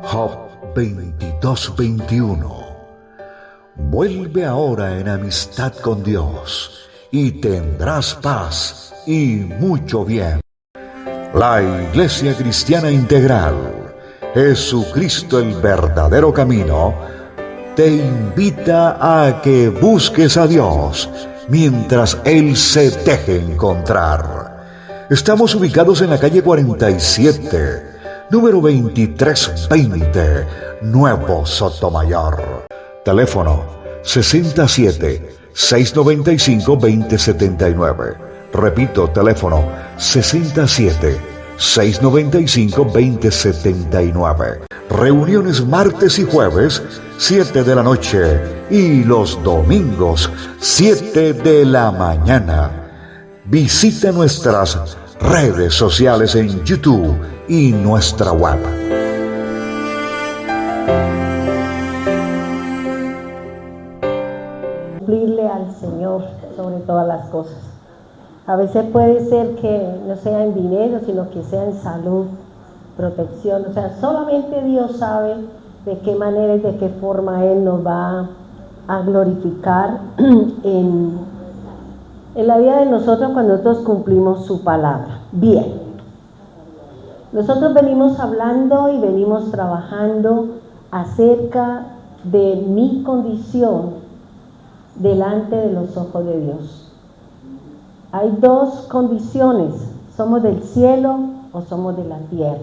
Job 22:21. Vuelve ahora en amistad con Dios y tendrás paz y mucho bien. La Iglesia Cristiana Integral, Jesucristo el verdadero camino, te invita a que busques a Dios mientras Él se deje encontrar. Estamos ubicados en la calle 47, número 2320, Nuevo Sotomayor. Teléfono 67-695-2079. Repito, teléfono 67-695-2079. Reuniones martes y jueves, 7 de la noche, y los domingos, 7 de la mañana. Visita nuestras redes sociales en YouTube y nuestra web. Cumplirle al Señor sobre todas las cosas. A veces puede ser que no sea en dinero, sino que sea en salud, protección. O sea, solamente Dios sabe de qué manera y de qué forma Él nos va a glorificar en la vida de nosotros cuando nosotros cumplimos su palabra. Bien, nosotros venimos hablando y venimos trabajando acerca de mi condición delante de los ojos de Dios. Hay dos condiciones: somos del cielo o somos de la tierra.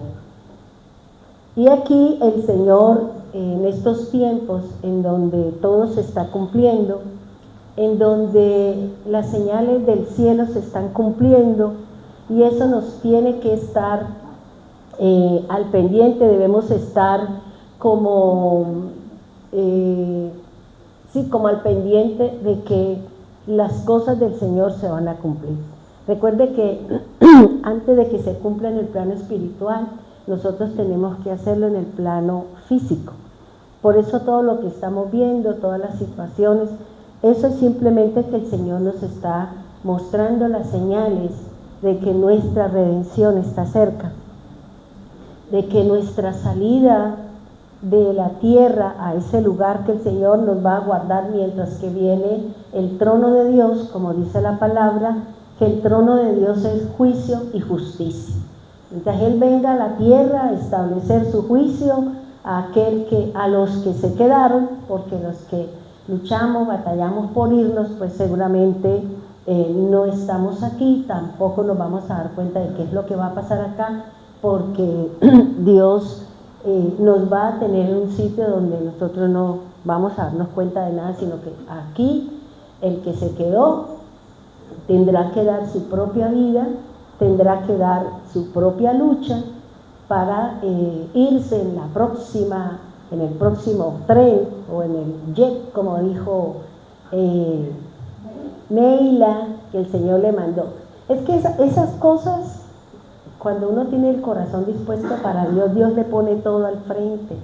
Y aquí el Señor, en estos tiempos en donde todo se está cumpliendo, en donde las señales del cielo se están cumpliendo, y eso nos tiene que estar al pendiente. Debemos estar como al pendiente de que las cosas del Señor se van a cumplir. Recuerde que antes de que se cumpla en el plano espiritual, nosotros tenemos que hacerlo en el plano físico. Por eso todo lo que estamos viendo, todas las situaciones, eso es simplemente que el Señor nos está mostrando las señales de que nuestra redención está cerca, de que nuestra salida de la tierra a ese lugar que el Señor nos va a guardar mientras que viene el trono de Dios, como dice la palabra, que el trono de Dios es juicio y justicia. Mientras Él venga a la tierra a establecer su juicio a los que se quedaron, porque los que luchamos, batallamos por irnos, pues seguramente no estamos aquí, tampoco nos vamos a dar cuenta de qué es lo que va a pasar acá, porque Dios nos va a tener en un sitio donde nosotros no vamos a darnos cuenta de nada, sino que aquí el que se quedó tendrá que dar su propia vida, tendrá que dar su propia lucha para irse en el próximo tren o en el jet, como dijo Neila, que el Señor le mandó. Es que esas cosas, cuando uno tiene el corazón dispuesto para Dios, Dios le pone todo al frente.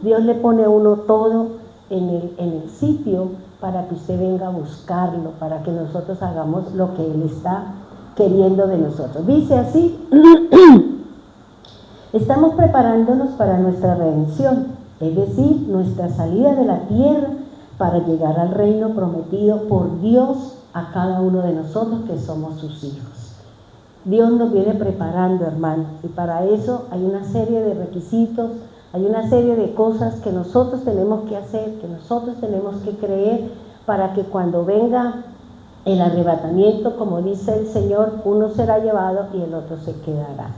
Dios le pone a uno todo en el sitio para que usted venga a buscarlo, para que nosotros hagamos lo que Él está queriendo de nosotros. Dice así: estamos preparándonos para nuestra redención, es decir, nuestra salida de la tierra para llegar al reino prometido por Dios a cada uno de nosotros que somos sus hijos. Dios nos viene preparando, hermano, y para eso hay una serie de requisitos, hay una serie de cosas que nosotros tenemos que hacer, que nosotros tenemos que creer, para que cuando venga el arrebatamiento, como dice el Señor, uno será llevado y el otro se quedará.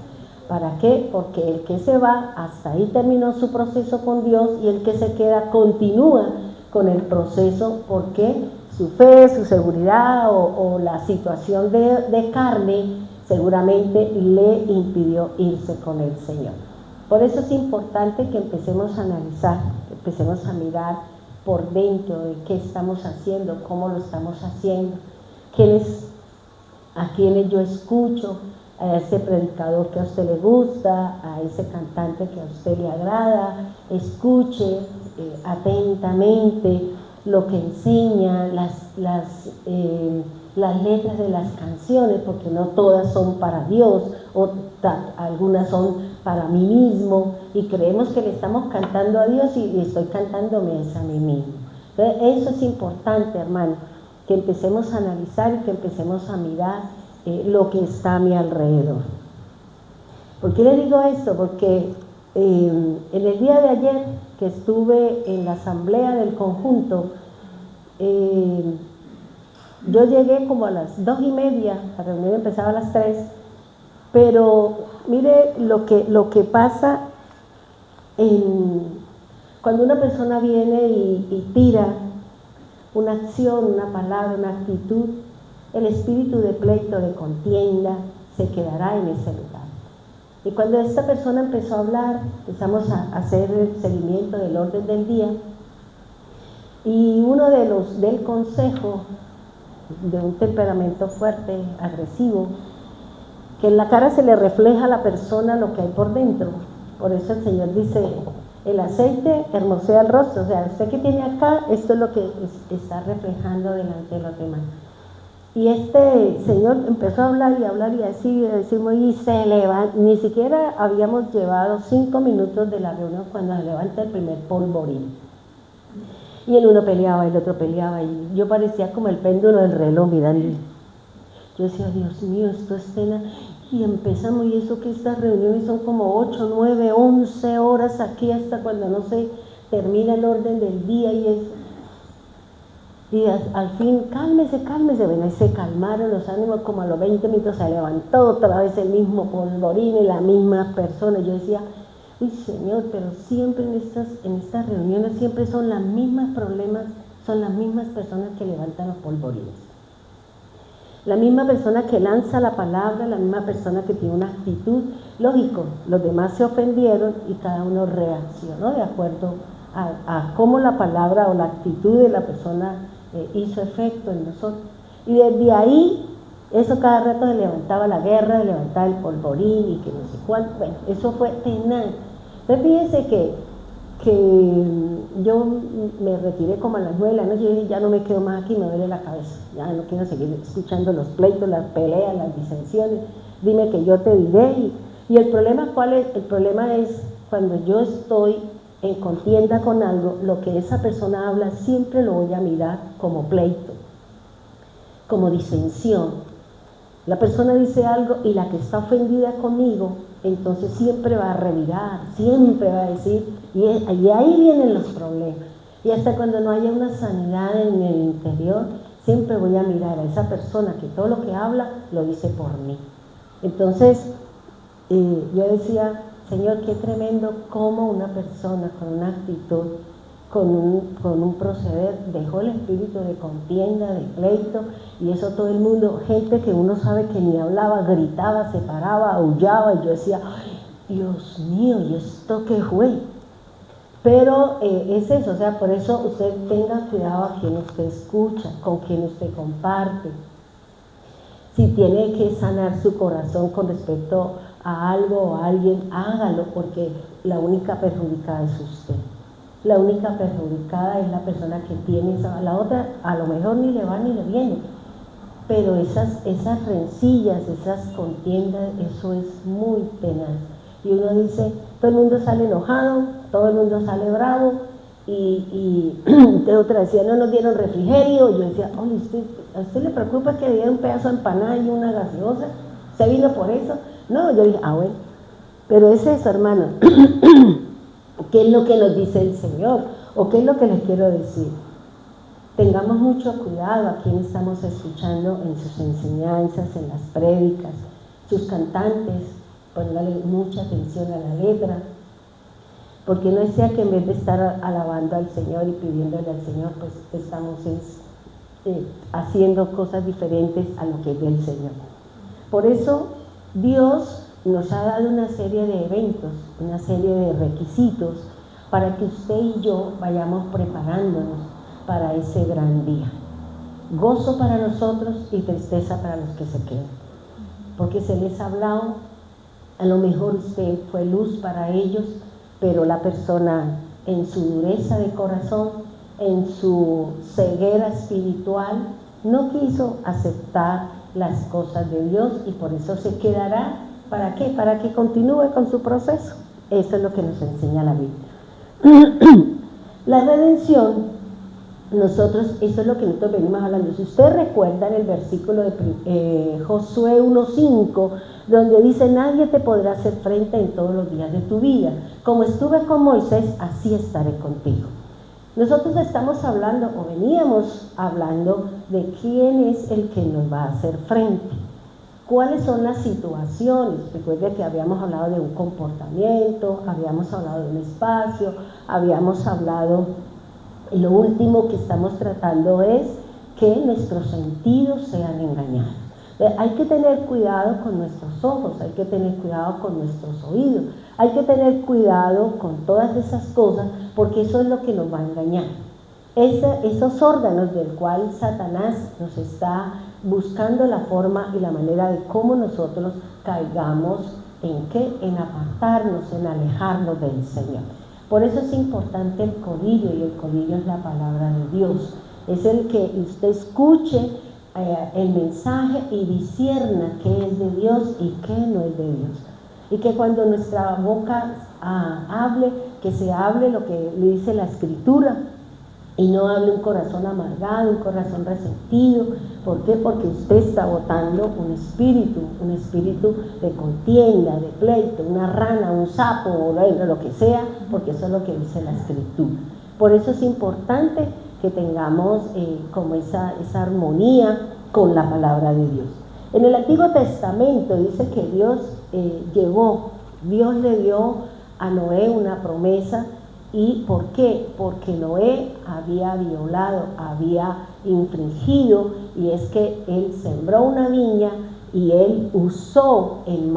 ¿Para qué? Porque el que se va, hasta ahí terminó su proceso con Dios, y el que se queda continúa con el proceso, porque su fe, su seguridad o la situación de carne seguramente le impidió irse con el Señor. Por eso es importante que empecemos a analizar, que empecemos a mirar por dentro de qué estamos haciendo, cómo lo estamos haciendo, a quienes yo escucho, a ese predicador que a usted le gusta, a ese cantante que a usted le agrada, escuche atentamente lo que enseña, las letras de las canciones, porque no todas son para Dios, algunas son para mí mismo, y creemos que le estamos cantando a Dios y estoy cantándome a mí mismo. Entonces, eso es importante, hermano, que empecemos a analizar y que empecemos a mirar lo que está a mi alrededor. ¿Por qué le digo esto? Porque en el día de ayer que estuve en la asamblea del conjunto, yo llegué como a las 2:30, la reunión empezaba a las 3, pero mire lo que pasa cuando una persona viene y tira una acción, una palabra, una actitud, el espíritu de pleito, de contienda, se quedará en ese lugar. Y cuando esta persona empezó a hablar, empezamos a hacer el seguimiento del orden del día, y uno de los del consejo, de un temperamento fuerte, agresivo, que en la cara se le refleja a la persona lo que hay por dentro. Por eso el Señor dice, el aceite hermosea el rostro. O sea, usted que tiene acá, esto es lo que está reflejando delante de los demás. Y este señor empezó a hablar y a decir, y se levanta. Ni siquiera habíamos llevado 5 minutos de la reunión cuando se levanta el primer polvorín. Y el uno peleaba, el otro peleaba, y yo parecía como el péndulo del reloj mirando. Yo decía, Dios mío, esto es pena. Y empezamos, y eso que estas reuniones son como 8, 9, 11 horas aquí hasta cuando no se termina el orden del día y eso. Y al fin, cálmese, bueno, y se calmaron los ánimos, como a los 20 minutos se levantó otra vez el mismo polvorín y la misma persona. Yo decía, uy Señor, pero siempre en estas reuniones siempre son los mismos problemas, son las mismas personas que levantan los polvorines. La misma persona que lanza la palabra, la misma persona que tiene una actitud. Lógico, los demás se ofendieron y cada uno reaccionó de acuerdo a cómo la palabra o la actitud de la persona hizo efecto en nosotros. Y desde ahí, eso cada rato se levantaba la guerra, se levantaba el polvorín y que no sé cuánto. Bueno, eso fue tenaz. Entonces fíjense que yo me retiré como a las 9 de la noche y dije, ya no me quedo más aquí, me duele la cabeza, ya no quiero seguir escuchando los pleitos, las peleas, las disensiones, dime que yo te diré. Y el problema, ¿cuál es? El problema es cuando yo estoy en contienda con algo, lo que esa persona habla siempre lo voy a mirar como pleito, como disensión. La persona dice algo y la que está ofendida conmigo, entonces siempre va a revirar, siempre va a decir, y ahí vienen los problemas. Y hasta cuando no haya una sanidad en el interior, siempre voy a mirar a esa persona que todo lo que habla lo dice por mí. Entonces, yo decía, Señor, qué tremendo cómo una persona con una actitud, con un proceder, dejó el espíritu de contienda, de pleito, y eso todo el mundo, gente que uno sabe que ni hablaba, gritaba, se paraba, aullaba, y yo decía, Dios mío, ¿y esto qué fue? Pero es eso, o sea, por eso usted tenga cuidado a quien usted escucha, con quien usted comparte. Si tiene que sanar su corazón con respecto a algo o a alguien, hágalo, porque la única perjudicada es usted. La única perjudicada es la persona que tiene esa, la otra a lo mejor ni le va ni le viene, pero esas rencillas, esas contiendas, eso es muy tenaz. Y uno dice, todo el mundo sale enojado, todo el mundo sale bravo, y otra decía, no nos dieron refrigerio. Yo decía, oye, ¿a usted le preocupa que le dieran un pedazo de empanada y una gaseosa? ¿Se vino por eso? No, yo dije, bueno, pero es eso, hermano. ¿Qué es lo que nos dice el Señor? ¿O qué es lo que les quiero decir? Tengamos mucho cuidado a quien estamos escuchando en sus enseñanzas, en las prédicas, sus cantantes, póngale mucha atención a la letra, porque no sea que en vez de estar alabando al Señor y pidiéndole al Señor, pues estamos haciendo cosas diferentes a lo que es del Señor. Por eso Dios nos ha dado una serie de eventos, una serie de requisitos para que usted y yo vayamos preparándonos para ese gran día. Gozo para nosotros y tristeza para los que se quedan. porque se les ha hablado, a lo mejor usted fue luz para ellos, pero la persona en su dureza de corazón, en su ceguera espiritual, no quiso aceptar las cosas de Dios y por eso se quedará. ¿Para qué? Para que continúe con su proceso. Eso es lo que nos enseña la Biblia. La redención, eso es lo que nosotros venimos hablando. Si usted recuerda en el versículo de Josué 1:5, donde dice: nadie te podrá hacer frente en todos los días de tu vida. Como estuve con Moisés, así estaré contigo. Nosotros estamos hablando, o veníamos hablando, de quién es el que nos va a hacer frente. ¿Cuáles son las situaciones? Recuerde que habíamos hablado de un comportamiento, habíamos hablado de un espacio, habíamos hablado, y lo último que estamos tratando es que nuestros sentidos sean engañados. Hay que tener cuidado con nuestros ojos, hay que tener cuidado con nuestros oídos, hay que tener cuidado con todas esas cosas, porque eso es lo que nos va a engañar. Esos órganos del cual Satanás nos está buscando la forma y la manera de cómo nosotros caigamos en qué, en apartarnos, en alejarnos del Señor. Por eso es importante el colirio, y el colirio es la palabra de Dios. Es el que usted escuche el mensaje y discierna qué es de Dios y qué no es de Dios. Y que cuando nuestra boca hable, que se hable lo que le dice la Escritura, y no hable un corazón amargado, un corazón resentido. ¿Por qué? Porque usted está botando un espíritu de contienda, de pleito, una rana, un sapo, o lo que sea, porque eso es lo que dice la Escritura. Por eso es importante que tengamos como esa armonía con la palabra de Dios. En el Antiguo Testamento dice que Dios le dio a Noé una promesa. ¿Y por qué? Porque Noé había violado, había infringido, y es que él sembró una viña y él usó él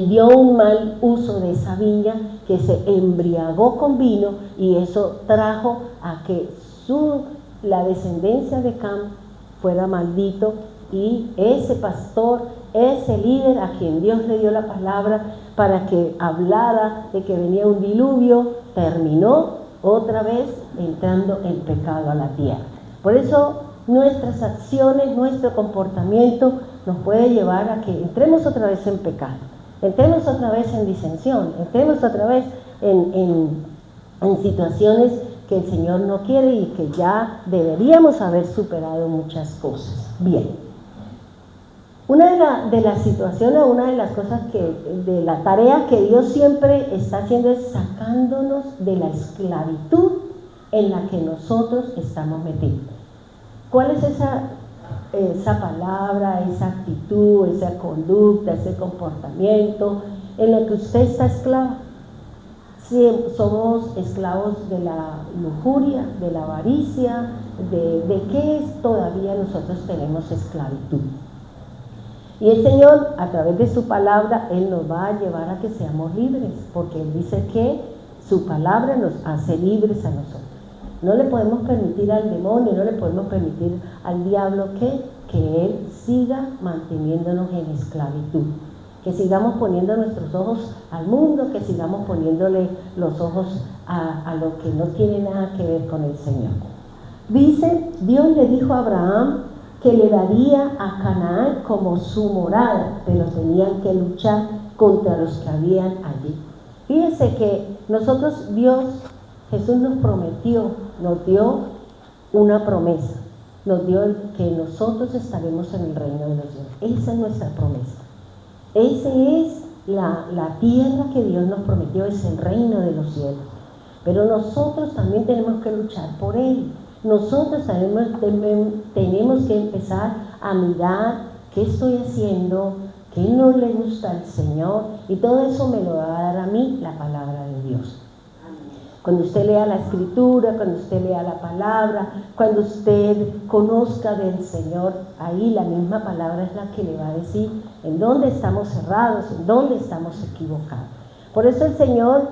dio un mal uso de esa viña, que se embriagó con vino, y eso trajo a que la descendencia de Cam fuera maldito, y ese pastor, ese líder a quien Dios le dio la palabra para que hablara de que venía un diluvio, terminó otra vez entrando en pecado a la tierra. Por eso nuestras acciones, nuestro comportamiento nos puede llevar a que entremos otra vez en pecado, entremos otra vez en disensión, entremos otra vez en situaciones que el Señor no quiere y que ya deberíamos haber superado muchas cosas. Bien. Una de las situaciones, una de las cosas de la tarea que Dios siempre está haciendo es sacándonos de la esclavitud en la que nosotros estamos metidos. ¿Cuál es esa palabra, esa actitud, esa conducta, ese comportamiento en lo que usted está esclavo? Si somos esclavos de la lujuria, de la avaricia, ¿de qué todavía nosotros tenemos esclavitud? Y el Señor, a través de su palabra, Él nos va a llevar a que seamos libres, porque Él dice que su palabra nos hace libres a nosotros. No le podemos permitir al demonio, no le podemos permitir al diablo que Él siga manteniéndonos en esclavitud, que sigamos poniendo nuestros ojos al mundo, que sigamos poniéndole los ojos a lo que no tiene nada que ver con el Señor. Dice, Dios le dijo a Abraham que le daría a Canaán como su morada, pero tenían que luchar contra los que habían allí. Fíjense que Jesús nos prometió, nos dio una promesa, nos dio que nosotros estaremos en el reino de los cielos. Esa es nuestra promesa. Esa es la tierra que Dios nos prometió, es el reino de los cielos. Pero nosotros también tenemos que luchar por él. Nosotros tenemos que empezar a mirar qué estoy haciendo, qué no le gusta al Señor, y todo eso me lo va a dar a mí la palabra de Dios. Cuando usted lea la Escritura, cuando usted lea la palabra, cuando usted conozca del Señor, ahí la misma palabra es la que le va a decir en dónde estamos errados, en dónde estamos equivocados. Por eso el Señor,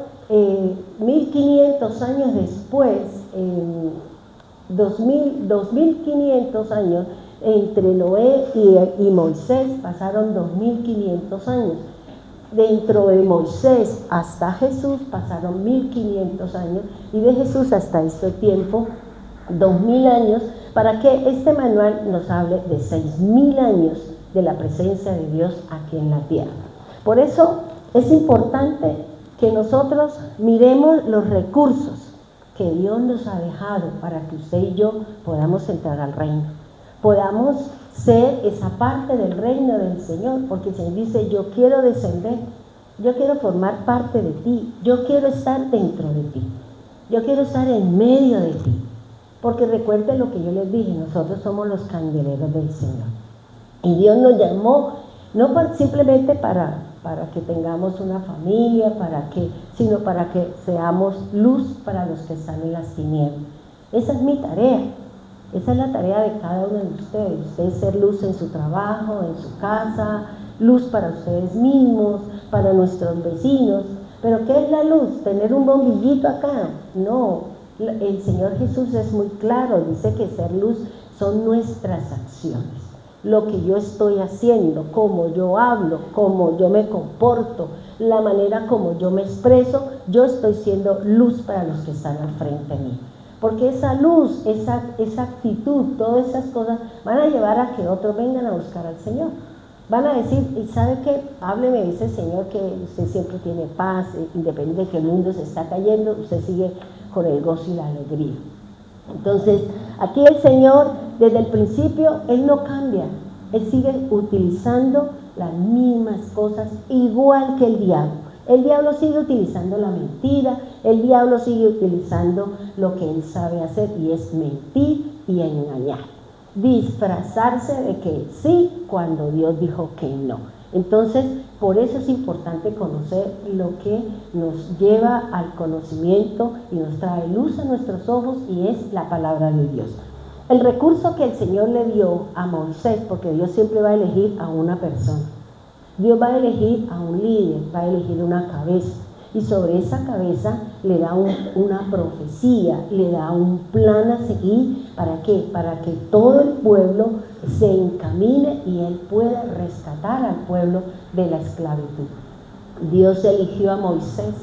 1500 años después, 2500 años Entre Noé y Moisés pasaron 2500 años. Dentro de Moisés hasta Jesús pasaron 1500 años, y de Jesús hasta este tiempo 2000 años, para que este manual nos hable de 6000 años de la presencia de Dios aquí en la tierra. Por eso es importante que nosotros miremos los recursos que Dios nos ha dejado para que usted y yo podamos entrar al reino, podamos ser esa parte del reino del Señor, porque el Señor dice: yo quiero descender, yo quiero formar parte de ti, yo quiero estar dentro de ti, yo quiero estar en medio de ti, porque recuerden lo que yo les dije, nosotros somos los candeleros del Señor, y Dios nos llamó no simplemente para que tengamos una familia, sino para que seamos luz para los que están en las tinieblas. Esa es mi tarea. Esa es la tarea de cada uno de ustedes. Ustedes ser luz en su trabajo, en su casa, luz para ustedes mismos, para nuestros vecinos. ¿Pero qué es la luz? ¿Tener un bombillito acá? No, el Señor Jesús es muy claro, dice que ser luz son nuestras acciones. Lo que yo estoy haciendo, cómo yo hablo, cómo yo me comporto, la manera como yo me expreso, yo estoy siendo luz para los que están al frente de mí. Porque esa luz, esa actitud, todas esas cosas van a llevar a que otros vengan a buscar al Señor. Van a decir: ¿y sabe qué? Hábleme de ese Señor que usted siempre tiene paz, independiente de que el mundo se está cayendo, usted sigue con el gozo y la alegría. Entonces, aquí el Señor, desde el principio, Él no cambia. Él sigue utilizando las mismas cosas, igual que el diablo. El diablo sigue utilizando la mentira, el diablo sigue utilizando lo que él sabe hacer, y es mentir y engañar. Disfrazarse de que sí cuando Dios dijo que no. Entonces, por eso es importante conocer lo que nos lleva al conocimiento y nos trae luz a nuestros ojos, y es la palabra de Dios. El recurso que el Señor le dio a Moisés, porque Dios siempre va a elegir a una persona. Dios va a elegir a un líder, va a elegir una cabeza, y sobre esa cabeza le da una profecía, le da un plan a seguir. ¿Para qué? Para que todo el pueblo se encamine y él pueda rescatar al pueblo de la esclavitud. Dios eligió a Moisés,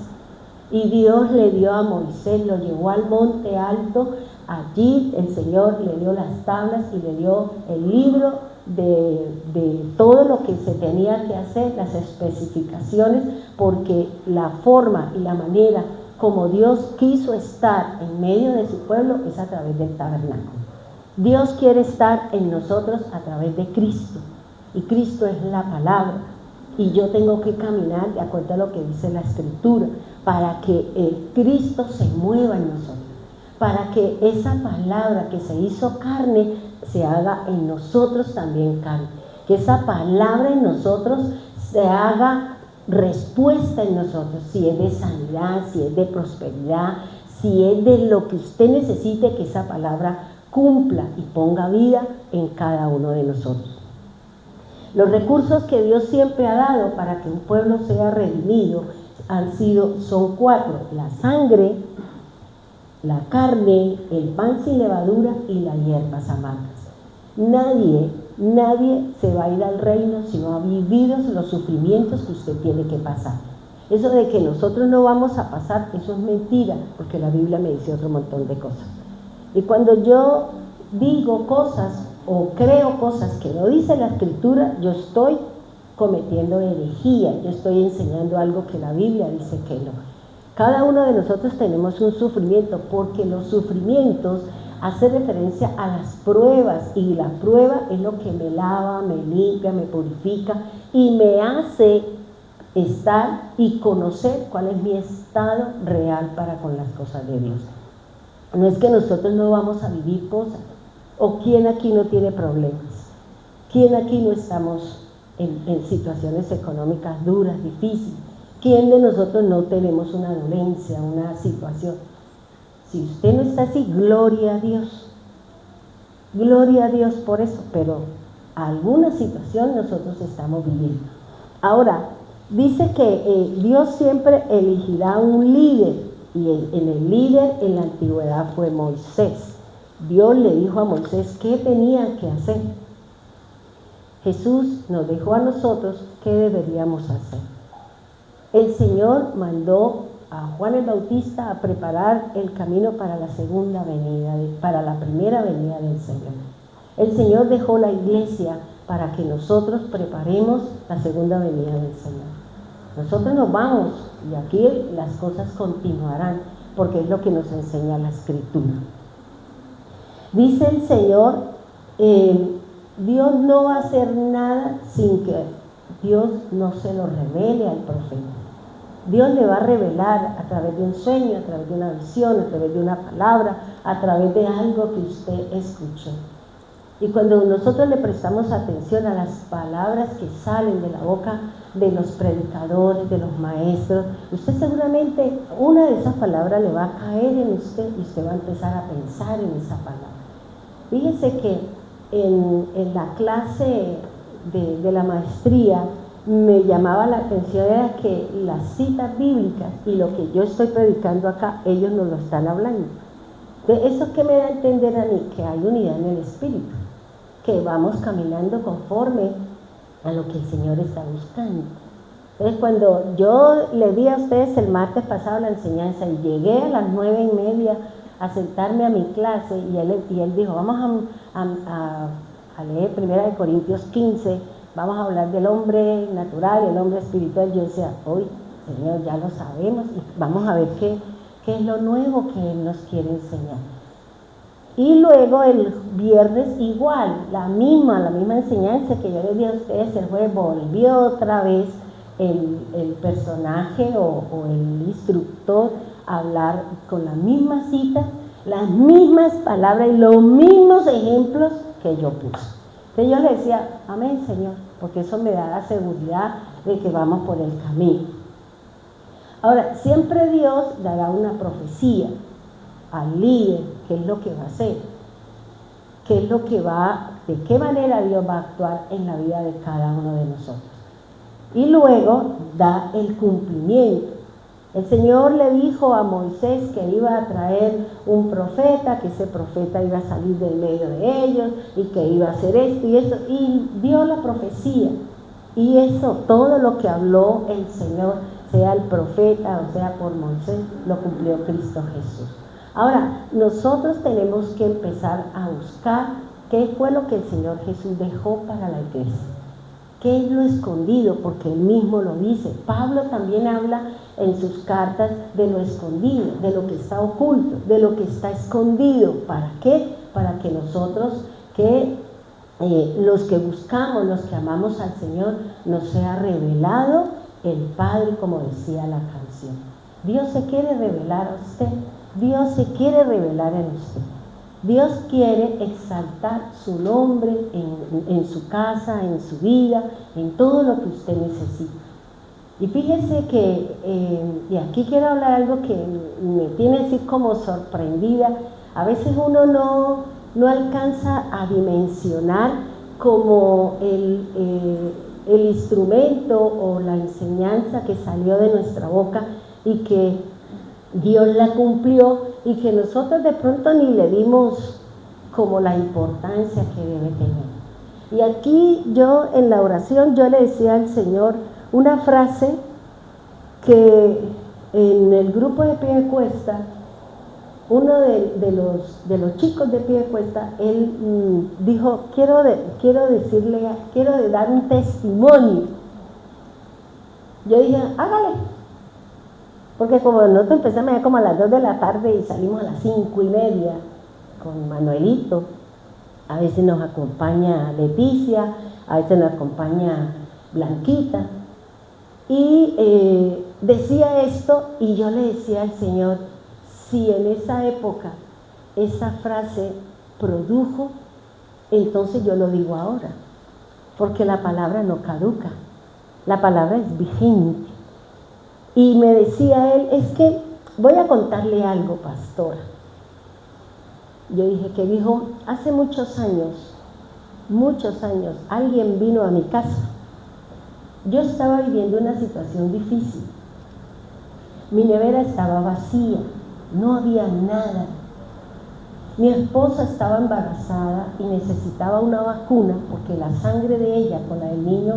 y Dios le dio a Moisés, lo llevó al monte alto. Allí el Señor le dio las tablas y le dio el libro de todo lo que se tenía que hacer, las especificaciones, porque la forma y la manera como Dios quiso estar en medio de su pueblo es a través del tabernáculo. Dios quiere estar en nosotros a través de Cristo, y Cristo es la palabra, y yo tengo que caminar de acuerdo a lo que dice la Escritura, para que el Cristo se mueva en nosotros, para que esa palabra que se hizo carne se haga en nosotros también carne, que esa palabra en nosotros se haga respuesta en nosotros, si es de sanidad, si es de prosperidad, si es de lo que usted necesite, que esa palabra cumpla y ponga vida en cada uno de nosotros. Los recursos que Dios siempre ha dado para que un pueblo sea redimido son 4: la sangre, la carne, el pan sin levadura y las hierbas amargas. Nadie se va a ir al reino si no ha vivido los sufrimientos que usted tiene que pasar. Eso de que nosotros no vamos a pasar, eso es mentira, porque la Biblia me dice otro montón de cosas. Y cuando yo digo cosas o creo cosas que no dice la Escritura, yo estoy cometiendo herejía, yo estoy enseñando algo que la Biblia dice que no. Cada uno de nosotros tenemos un sufrimiento, porque los sufrimientos hacen referencia a las pruebas, y la prueba es lo que me lava, me limpia, me purifica y me hace estar y conocer cuál es mi estado real para con las cosas de Dios. No es que nosotros no vamos a vivir cosas, o quién aquí no tiene problemas, quién aquí no estamos en situaciones económicas duras, difíciles, quién de nosotros no tenemos una dolencia, una situación. Si usted no está así, gloria a Dios por eso, pero alguna situación nosotros estamos viviendo. Ahora, dice que Dios siempre elegirá un líder, y el líder en la antigüedad fue Moisés. Dios le dijo a Moisés qué tenía que hacer, Jesús nos dejó a nosotros qué deberíamos hacer. El Señor mandó a Juan el Bautista a preparar el camino para la segunda venida, para la primera venida del Señor. El Señor dejó la iglesia para que nosotros preparemos la segunda venida del Señor. Nosotros nos vamos y aquí las cosas continuarán porque es lo que nos enseña la Escritura. Dice el Señor, Dios no va a hacer nada sin que Dios no se lo revele al profeta. Dios le va a revelar a través de un sueño, a través de una visión, a través de una palabra, a través de algo que usted escuchó. Y cuando nosotros le prestamos atención a las palabras que salen de la boca de los predicadores, de los maestros, usted seguramente una de esas palabras le va a caer en usted y usted va a empezar a pensar en esa palabra. Fíjese que en la clase de la maestría me llamaba la atención era que las citas bíblicas y lo que yo estoy predicando acá, ellos nos lo están hablando. De eso que me da a entender a mí, que hay unidad en el espíritu, que vamos caminando conforme a lo que el Señor está buscando. Entonces, cuando yo le di a ustedes el martes pasado la enseñanza y llegué a las 9:30 a sentarme a mi clase y él dijo, vamos a leer 1 Corintios 15, vamos a hablar del hombre natural y el hombre espiritual. Yo decía, hoy, Señor, ya lo sabemos y vamos a ver qué es lo nuevo que Él nos quiere enseñar. Y luego el viernes igual, la misma enseñanza que yo les di a ustedes, el jueves volvió otra vez el personaje o el instructor a hablar con las mismas citas, las mismas palabras y los mismos ejemplos que yo puse. Entonces yo le decía, amén, Señor, porque eso me da la seguridad de que vamos por el camino. Ahora, siempre Dios dará una profecía al líder, qué es lo que va a hacer, qué es lo que de qué manera Dios va a actuar en la vida de cada uno de nosotros. Y luego da el cumplimiento. El Señor le dijo a Moisés que iba a traer un profeta, que ese profeta iba a salir del medio de ellos y que iba a hacer esto y esto, y dio la profecía. Y eso, todo lo que habló el Señor, sea el profeta o sea por Moisés, lo cumplió Cristo Jesús. Ahora, nosotros tenemos que empezar a buscar qué fue lo que el Señor Jesús dejó para la iglesia. ¿Qué es lo escondido? Porque Él mismo lo dice. Pablo también habla en sus cartas de lo escondido, de lo que está oculto, de lo que está escondido. ¿Para qué? Para que nosotros, los que buscamos, los que amamos al Señor, nos sea revelado el Padre, como decía la canción. Dios se quiere revelar a usted. Dios se quiere revelar en usted. Dios quiere exaltar su nombre en su casa, en su vida, en todo lo que usted necesita. Y fíjese que, y aquí quiero hablar algo que me tiene así como sorprendida. A veces uno no alcanza a dimensionar como el instrumento o la enseñanza que salió de nuestra boca y que Dios la cumplió y que nosotros de pronto ni le dimos como la importancia que debe tener. Y aquí yo en la oración yo le decía al Señor una frase que en el grupo de Piedecuesta, uno de los chicos de Piedecuesta, él dijo, quiero dar un testimonio. Yo dije, hágale. Porque como nosotros empezamos ya como a las 2 de la tarde y salimos a las 5:30 con Manuelito, a veces nos acompaña Leticia, a veces nos acompaña Blanquita, y decía esto y yo le decía al Señor, si en esa época esa frase produjo, entonces yo lo digo ahora, porque la palabra no caduca, la palabra es vigente. Y me decía él, es que voy a contarle algo, pastora. Yo dije, que dijo, hace muchos años, alguien vino a mi casa. Yo estaba viviendo una situación difícil. Mi nevera estaba vacía, no había nada. Mi esposa estaba embarazada y necesitaba una vacuna porque la sangre de ella con la del niño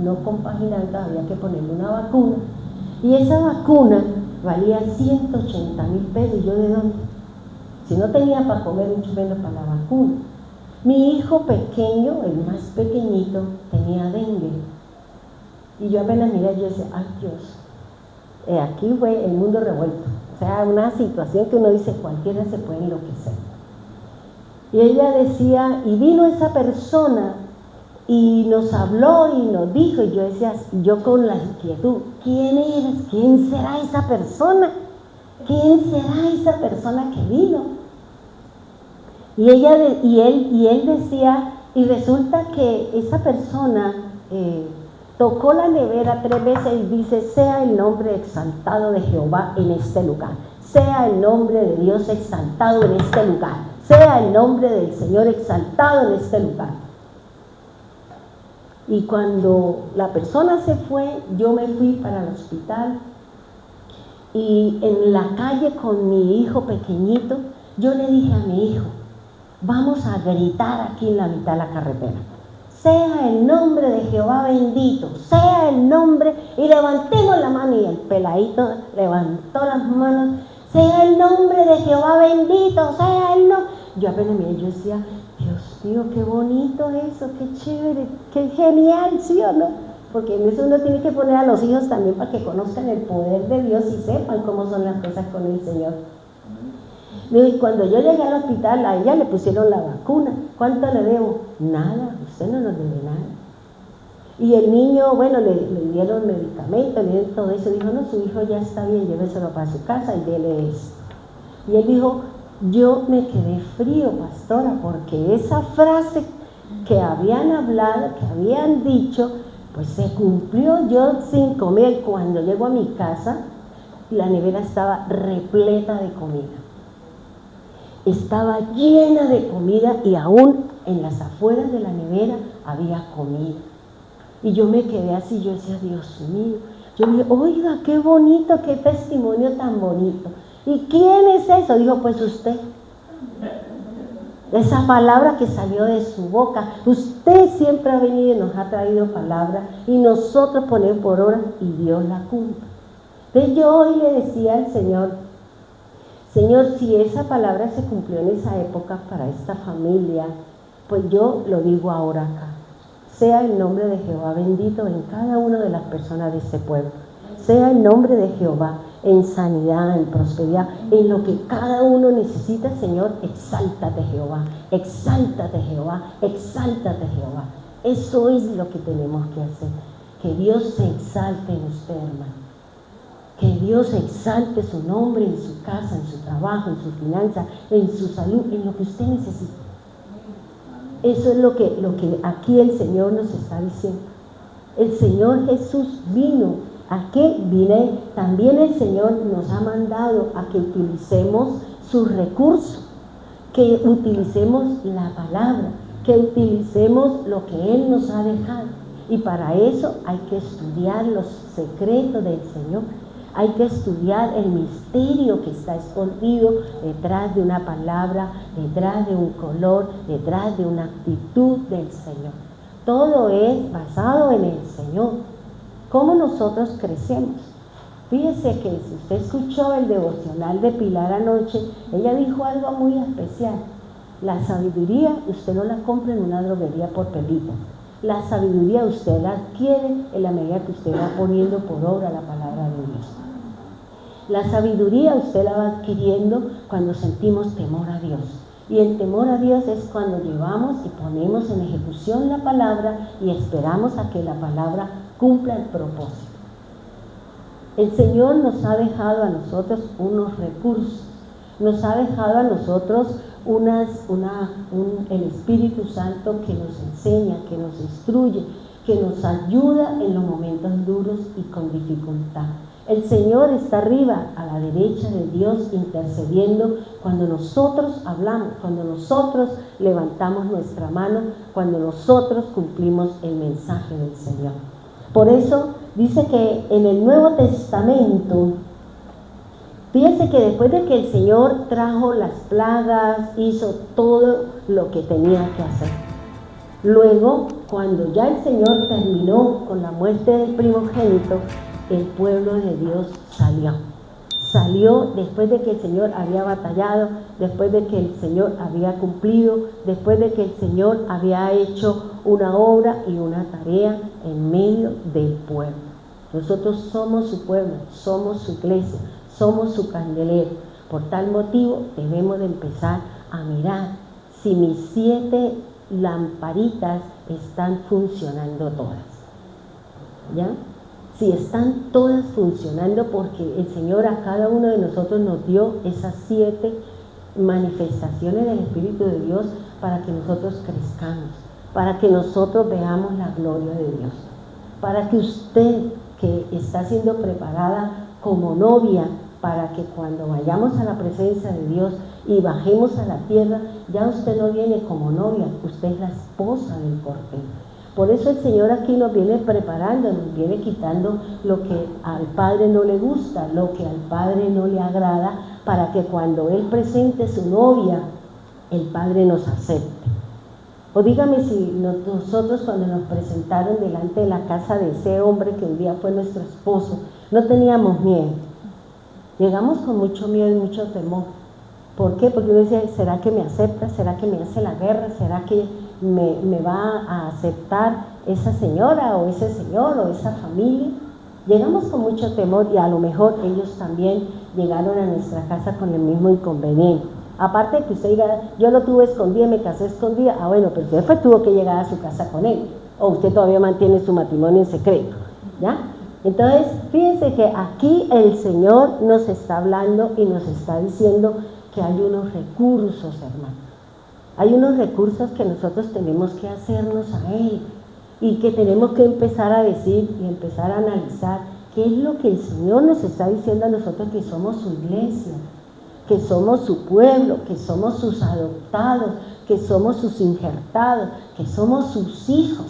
no compaginando, había que ponerle una vacuna. Y esa vacuna valía 180.000 pesos. ¿Y yo de dónde? Si no tenía para comer, mucho menos para la vacuna. Mi hijo pequeño, el más pequeñito, tenía dengue. Y yo apenas miré, yo decía, ay Dios, aquí fue el mundo revuelto. O sea, una situación que uno dice, cualquiera se puede enloquecer. Y ella decía, y vino esa persona y nos habló y nos dijo, y yo decía, yo con la inquietud, ¿quién eres? ¿Quién será esa persona? ¿Quién será esa persona que vino? Y él decía, y resulta que esa persona tocó la nevera 3 veces y dice, sea el nombre exaltado de Jehová en este lugar, sea el nombre de Dios exaltado en este lugar, sea el nombre del Señor exaltado en este lugar. Y cuando la persona se fue, yo me fui para el hospital y en la calle con mi hijo pequeñito, yo le dije a mi hijo, vamos a gritar aquí en la mitad de la carretera, sea el nombre de Jehová bendito, sea el nombre, y levantemos la mano, y el peladito levantó las manos, sea el nombre de Jehová bendito, sea el nombre. Yo apenas miré, yo decía, Dios mío, qué bonito eso, qué chévere, qué genial, ¿sí o no? Porque en eso uno tiene que poner a los hijos también para que conozcan el poder de Dios y sepan cómo son las cosas con el Señor. Y cuando yo llegué al hospital, a ella le pusieron la vacuna. ¿Cuánto le debo? Nada, usted no nos debe nada. Y el niño, bueno, le dieron medicamentos, le dieron todo eso. Dijo, no, su hijo ya está bien, lléveselo para su casa y déle eso. Y él dijo, yo me quedé frío, pastora, porque esa frase que habían hablado, que habían dicho, pues se cumplió. Yo sin comer, cuando llego a mi casa, la nevera estaba repleta de comida. Estaba llena de comida y aún en las afueras de la nevera había comida. Y yo me quedé así, yo decía, Dios mío. Yo dije, oiga, qué bonito, qué testimonio tan bonito. ¿Y quién es eso? Dijo, pues usted. Esa palabra que salió de su boca. Usted siempre ha venido y nos ha traído palabra y nosotros ponemos por obra y Dios la cumple. Entonces yo hoy le decía al Señor, si esa palabra se cumplió en esa época para esta familia, pues yo lo digo ahora acá. Sea el nombre de Jehová bendito en cada una de las personas de este pueblo. Sea el nombre de Jehová en sanidad, en prosperidad, en lo que cada uno necesita, Señor, exáltate Jehová, exáltate Jehová, exáltate Jehová. Eso es lo que tenemos que hacer. Que Dios se exalte en usted, hermano. Que Dios exalte su nombre en su casa, en su trabajo, en su finanza, en su salud, en lo que usted necesita. Eso es lo que aquí el Señor nos está diciendo. El Señor Jesús vino. ¿A qué vine? También el Señor nos ha mandado a que utilicemos sus recursos, que utilicemos la palabra, que utilicemos lo que Él nos ha dejado. Y para eso hay que estudiar los secretos del Señor. Hay que estudiar el misterio que está escondido detrás de una palabra, detrás de un color, detrás de una actitud del Señor. Todo es basado en el Señor. ¿Cómo nosotros crecemos? Fíjese que si usted escuchó el devocional de Pilar anoche, ella dijo algo muy especial. La sabiduría usted no la compra en una droguería por pelito. La sabiduría usted la adquiere en la medida que usted va poniendo por obra la palabra de Dios. La sabiduría usted la va adquiriendo cuando sentimos temor a Dios. Y el temor a Dios es cuando llevamos y ponemos en ejecución la palabra y esperamos a que la palabra cumpla el propósito. El Señor nos ha dejado a nosotros unos recursos, nos ha dejado a nosotros el Espíritu Santo que nos enseña, que nos instruye, que nos ayuda en los momentos duros y con dificultad. El Señor está arriba, a la derecha de Dios, intercediendo cuando nosotros hablamos, cuando nosotros levantamos nuestra mano, cuando nosotros cumplimos el mensaje del Señor. Por eso dice que en el Nuevo Testamento Fíjense que después de que el Señor trajo las plagas, hizo todo lo que tenía que hacer. Luego, cuando ya el Señor terminó con la muerte del primogénito, el pueblo de Dios salió. Salió después de que el Señor había batallado, después de que el Señor había cumplido, después de que el Señor había hecho una obra y una tarea en medio del pueblo. Nosotros somos su pueblo, somos su iglesia, somos su candelero. Por tal motivo debemos de empezar a mirar si mis 7 lamparitas están funcionando todas. ¿Ya? Si están todas funcionando, porque el Señor a cada uno de nosotros nos dio esas 7 manifestaciones del Espíritu de Dios para que nosotros crezcamos, para que nosotros veamos la gloria de Dios, para que usted, que está siendo preparada como novia, para que cuando vayamos a la presencia de Dios y bajemos a la tierra, ya usted no viene como novia, usted es la esposa del Cordero. Por eso el Señor aquí nos viene preparando, nos viene quitando lo que al Padre no le gusta, lo que al Padre no le agrada, para que cuando Él presente su novia, el Padre nos acepte. O dígame si nosotros cuando nos presentaron delante de la casa de ese hombre que un día fue nuestro esposo, no teníamos miedo. Llegamos con mucho miedo y mucho temor. ¿Por qué? Porque uno decía, ¿será que me acepta? ¿Será que me hace la guerra? ¿Será que me va a aceptar esa señora o ese señor o esa familia? Llegamos con mucho temor y a lo mejor ellos también llegaron a nuestra casa con el mismo inconveniente. Aparte de que usted diga, yo lo tuve escondida, me casé escondida, bueno, pero usted después tuvo que llegar a su casa con él, o usted todavía mantiene su matrimonio en secreto, ¿ya? Entonces, fíjense que aquí el Señor nos está hablando y nos está diciendo que hay unos recursos, hermano. Hay unos recursos que nosotros tenemos que hacernos a Él y que tenemos que empezar a decir y empezar a analizar qué es lo que el Señor nos está diciendo a nosotros, que somos su iglesia, que somos su pueblo, que somos sus adoptados, que somos sus injertados, que somos sus hijos.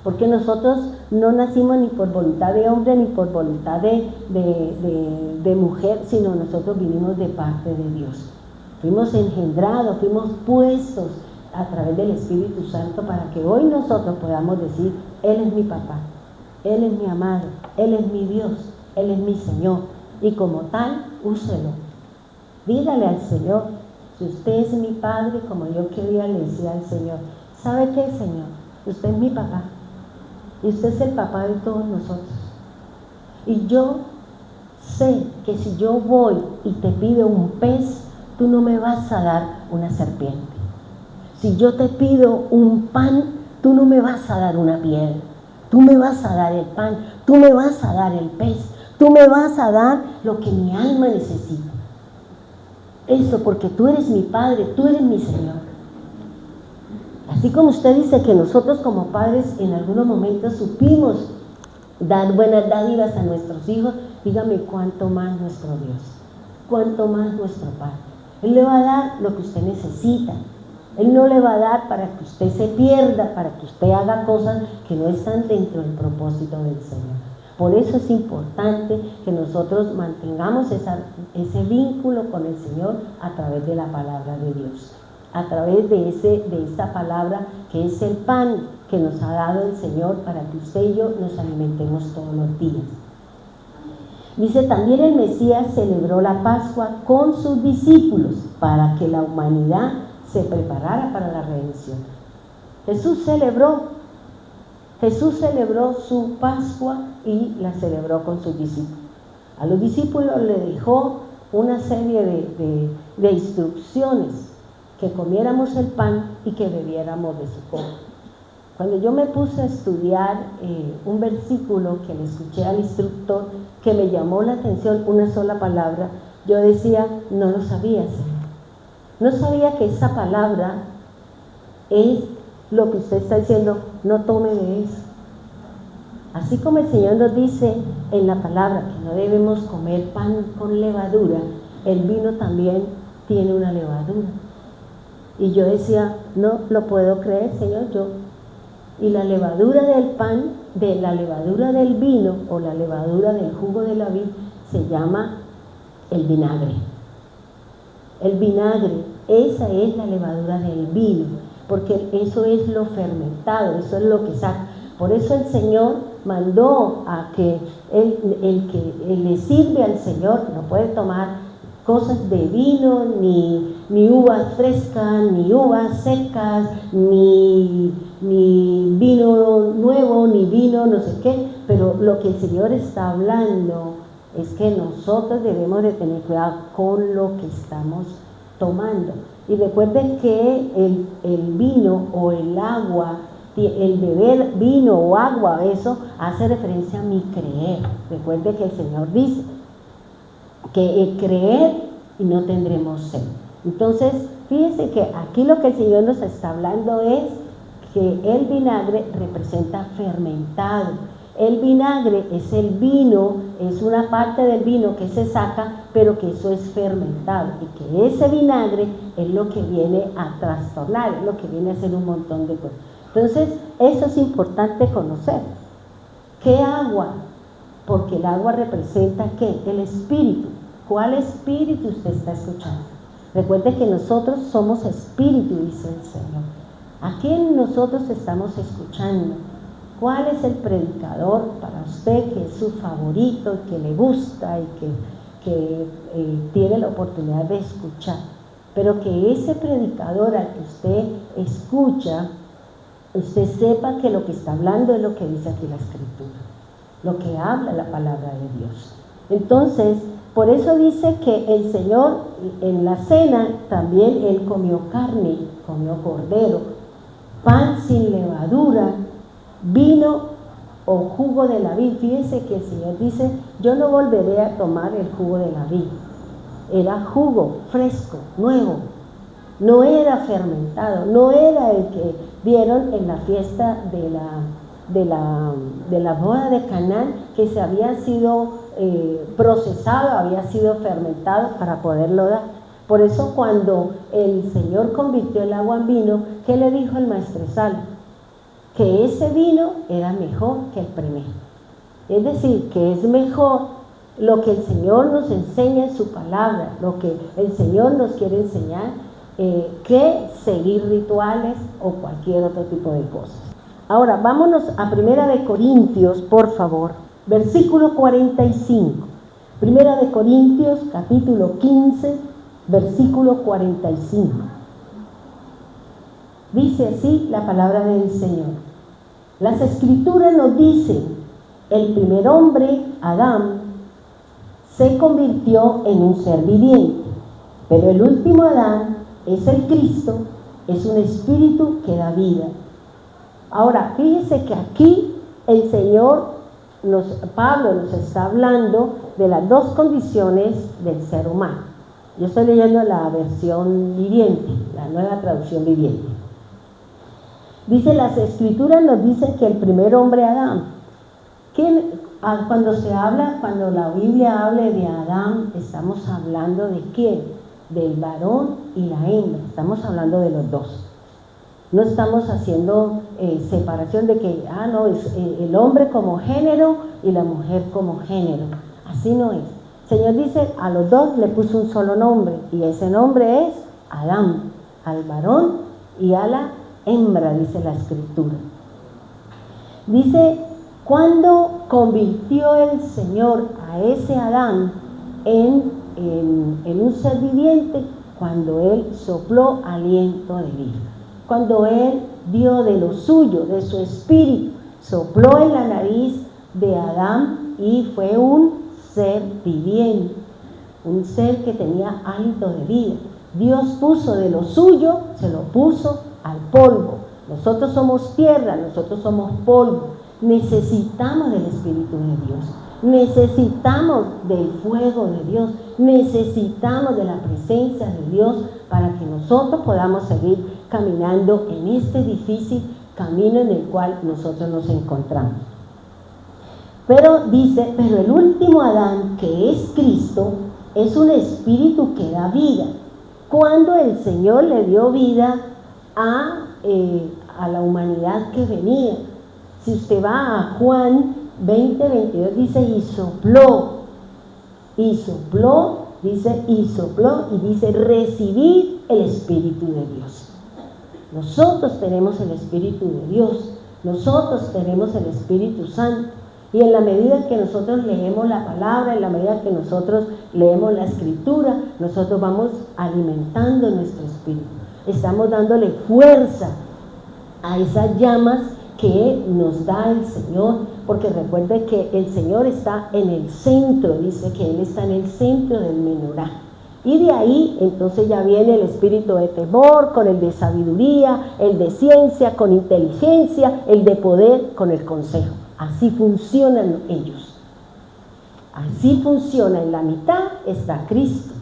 Porque nosotros no nacimos ni por voluntad de hombre ni por voluntad de mujer, sino nosotros vinimos de parte de Dios. Fuimos engendrados, fuimos puestos a través del Espíritu Santo para que hoy nosotros podamos decir, Él es mi papá, Él es mi amado, Él es mi Dios, Él es mi Señor. Y como tal, úselo. Dígale al Señor, si usted es mi Padre, como yo quería le decía al Señor, ¿sabe qué, Señor? Usted es mi papá. Y usted es el papá de todos nosotros. Y yo sé que si yo voy y te pido un pez, tú no me vas a dar una serpiente. Si yo te pido un pan, tú no me vas a dar una piedra. Tú me vas a dar el pan, tú me vas a dar el pez, tú me vas a dar lo que mi alma necesita. Eso porque tú eres mi Padre, tú eres mi Señor. Así como usted dice que nosotros como padres en algunos momentos supimos dar buenas dádivas a nuestros hijos, dígame cuánto más nuestro Dios, cuánto más nuestro Padre. Él le va a dar lo que usted necesita. Él no le va a dar para que usted se pierda, para que usted haga cosas que no están dentro del propósito del Señor. Por eso es importante que nosotros mantengamos ese vínculo con el Señor a través de la palabra de Dios. A través de esa palabra que es el pan que nos ha dado el Señor para que usted y yo nos alimentemos todos los días. Dice, también el Mesías celebró la Pascua con sus discípulos para que la humanidad se preparara para la redención. Jesús celebró su Pascua y la celebró con sus discípulos. A los discípulos le dejó una serie de instrucciones, que comiéramos el pan y que bebiéramos de su copa. Cuando yo me puse a estudiar un versículo que le escuché al instructor, que me llamó la atención, una sola palabra, yo decía, no lo sabía, Señor. No sabía que esa palabra es lo que usted está diciendo, no tome de eso. Así como el Señor nos dice en la palabra que no debemos comer pan con levadura, el vino también tiene una levadura. Y yo decía, no lo puedo creer, Señor, yo. Y la levadura del pan, de la levadura del vino o la levadura del jugo de la vid se llama El vinagre. El vinagre, esa es la levadura del vino, porque eso es lo fermentado, eso es lo que saca. Por eso el Señor mandó a que el que le sirve al Señor no puede tomar cosas de vino, ni uvas frescas, ni uvas secas, ni vino nuevo, ni vino no sé qué, pero lo que el Señor está hablando es que nosotros debemos de tener cuidado con lo que estamos tomando. Y recuerden que el vino o el agua, el beber vino o agua, eso hace referencia a mi creer. Recuerden que el Señor dice que creer y no tendremos sed. Entonces, fíjense que aquí lo que el Señor nos está hablando es que el vinagre representa fermentado. El vinagre es el vino, es una parte del vino que se saca, pero que eso es fermentado, y que ese vinagre es lo que viene a trastornar, es lo que viene a hacer un montón de cosas. Entonces, eso es importante conocer. ¿Qué agua? Porque el agua representa ¿qué? El espíritu. ¿Cuál espíritu usted está escuchando? Recuerde que nosotros somos espíritu, dice el Señor. ¿A quién nosotros estamos escuchando? ¿Cuál es el predicador para usted que es su favorito, que le gusta y que tiene la oportunidad de escuchar? Pero que ese predicador al que usted escucha, usted sepa que lo que está hablando es lo que dice aquí la Escritura, lo que habla la palabra de Dios. Entonces, por eso dice que el Señor en la cena también Él comió carne, comió cordero, pan sin levadura, vino o jugo de la vid. Fíjense que el Señor dice, yo no volveré a tomar el jugo de la vid. Era jugo fresco, nuevo, no era fermentado, no era el que vieron en la fiesta de la boda de Canaán, que se había sido procesado, había sido fermentado para poderlo dar. Por eso cuando el Señor convirtió el agua en vino, ¿qué le dijo el maestresala? Que ese vino era mejor que el primero. Es decir, que es mejor lo que el Señor nos enseña en su palabra, lo que el Señor nos quiere enseñar, que seguir rituales o cualquier otro tipo de cosas. Ahora, vámonos a 1 Corintios, por favor, versículo 45. 1 Corintios, capítulo 15, versículo 45. Dice así la palabra del Señor. Las Escrituras nos dicen, el primer hombre, Adán, se convirtió en un ser viviente, pero el último Adán es el Cristo, es un espíritu que da vida. Ahora, fíjense que aquí el Señor, Pablo nos está hablando de las dos condiciones del ser humano. Yo estoy leyendo la versión viviente, la nueva traducción viviente. Dice, las Escrituras nos dicen que el primer hombre, Adán, cuando la Biblia habla de Adán, estamos hablando de quién, del varón y la hembra, estamos hablando de los dos. No estamos haciendo separación de que, no, es el hombre como género y la mujer como género. Así no es. El Señor dice, a los dos le puso un solo nombre, y ese nombre es Adán, al varón y a la hembra, dice la Escritura. Dice, cuando convirtió el Señor a ese Adán en un ser viviente, cuando Él sopló aliento de vida, cuando Él dio de lo suyo, de su espíritu, sopló en la nariz de Adán y fue un ser viviente, un ser que tenía hálito de vida. Dios puso de lo suyo, se lo puso al polvo. Nosotros somos tierra, nosotros somos polvo. Necesitamos del Espíritu de Dios, necesitamos del fuego de Dios, necesitamos de la presencia de Dios para que nosotros podamos seguir caminando en este difícil camino en el cual nosotros nos encontramos. Pero dice, pero el último Adán, que es Cristo, es un espíritu que da vida. Cuando el Señor le dio vida a la humanidad que venía. Si usted va a Juan 20:22, dice, y sopló dice, y sopló, y dice, recibid el Espíritu de Dios. Nosotros tenemos el Espíritu de Dios, nosotros tenemos el Espíritu Santo, y en la medida que nosotros leemos la palabra, en la medida que nosotros leemos la Escritura, nosotros vamos alimentando nuestro espíritu, estamos dándole fuerza a esas llamas que nos da el Señor, porque recuerde que el Señor está en el centro, dice que Él está en el centro del menorá. Y de ahí entonces ya viene el espíritu de temor, con el de sabiduría, el de ciencia, con inteligencia, el de poder, con el consejo. Así funcionan ellos. Así funciona. En la mitad está Cristo.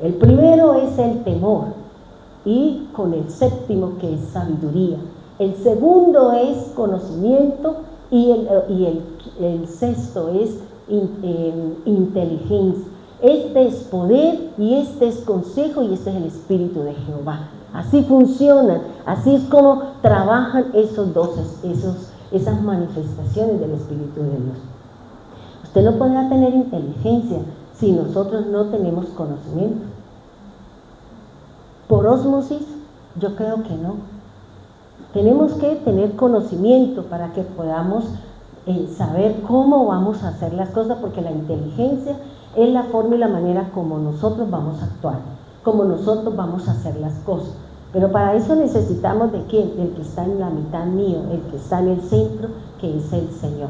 El primero es el temor y con el séptimo que es sabiduría. El segundo es conocimiento y el sexto es inteligencia. Este es poder y este es consejo y este es el Espíritu de Jehová. Así funcionan, así es como trabajan esas manifestaciones del Espíritu de Dios. Usted no podrá tener inteligencia si nosotros no tenemos conocimiento. Por ósmosis, yo creo que no. Tenemos que tener conocimiento para que podamos saber cómo vamos a hacer las cosas, porque la inteligencia es la forma y la manera como nosotros vamos a actuar, como nosotros vamos a hacer las cosas. Pero para eso necesitamos ¿de quién? Del que está en la mitad mío, el que está en el centro, que es el Señor,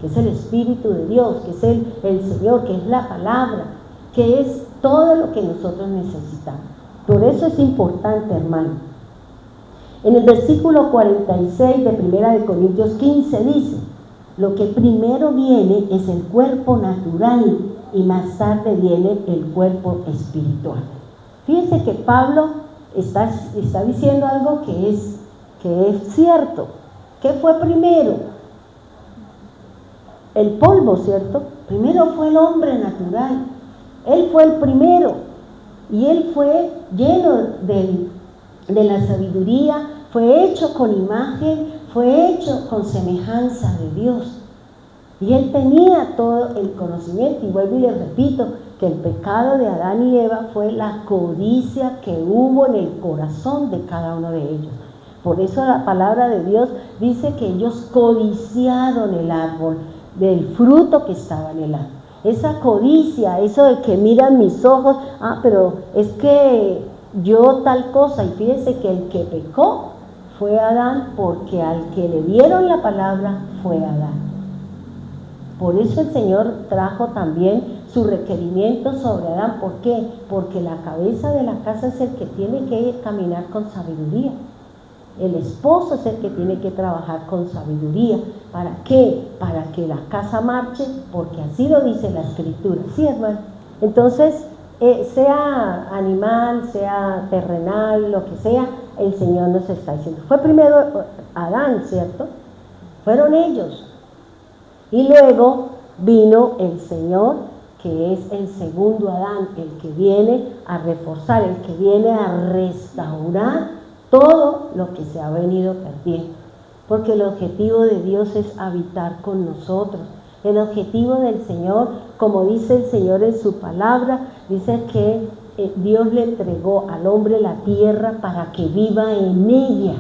que es el Espíritu de Dios, que es el Señor, que es la palabra, que es todo lo que nosotros necesitamos. Por eso es importante, hermano. En el versículo 46 de 1 Corintios 15 dice: lo que primero viene es el cuerpo natural y más tarde viene el cuerpo espiritual. Fíjense que Pablo está diciendo algo que es cierto. ¿Qué fue primero? El polvo, ¿cierto? Primero fue el hombre natural. Él fue el primero y él fue lleno de la sabiduría, fue hecho con imagen, fue hecho con semejanza de Dios. Y él tenía todo el conocimiento, y vuelvo y les repito, que el pecado de Adán y Eva fue la codicia que hubo en el corazón de cada uno de ellos. Por eso la palabra de Dios dice que ellos codiciaron el árbol, del fruto que estaba en el árbol. Esa codicia, eso de que miran mis ojos, pero es que yo tal cosa, y fíjense que el que pecó fue Adán, porque al que le dieron la palabra fue Adán. Por eso el Señor trajo también su requerimiento sobre Adán. ¿Por qué? Porque la cabeza de la casa es el que tiene que caminar con sabiduría. El esposo es el que tiene que trabajar con sabiduría. ¿Para qué? Para que la casa marche, porque así lo dice la Escritura. ¿Sí, hermano? Entonces, sea animal, sea terrenal, lo que sea, el Señor nos está diciendo. Fue primero Adán, ¿cierto? Fueron ellos. Y luego vino el Señor, que es el segundo Adán, el que viene a reforzar, el que viene a restaurar todo lo que se ha venido perdiendo. Porque el objetivo de Dios es habitar con nosotros. El objetivo del Señor, como dice el Señor en su palabra, dice que Dios le entregó al hombre la tierra para que viva en ella.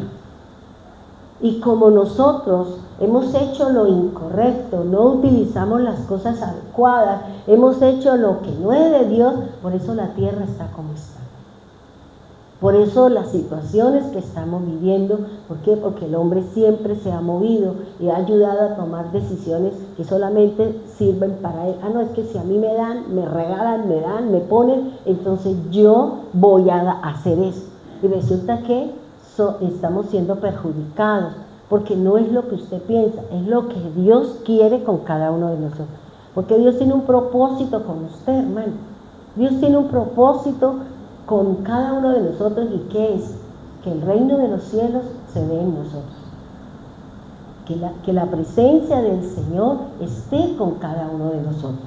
Y como nosotros hemos hecho lo incorrecto, no utilizamos las cosas adecuadas, hemos hecho lo que no es de Dios, por eso la tierra está como está. Por eso las situaciones que estamos viviendo, ¿por qué? Porque el hombre siempre se ha movido y ha ayudado a tomar decisiones que solamente sirven para él. No, es que si a mí me dan, me regalan, me dan, me ponen, entonces yo voy a hacer eso. Y resulta que estamos siendo perjudicados, porque no es lo que usted piensa, es lo que Dios quiere con cada uno de nosotros. Porque Dios tiene un propósito con usted, hermano. Dios tiene un propósito con cada uno de nosotros. ¿Y qué es? Que el reino de los cielos se dé en nosotros. Que la presencia del Señor esté con cada uno de nosotros.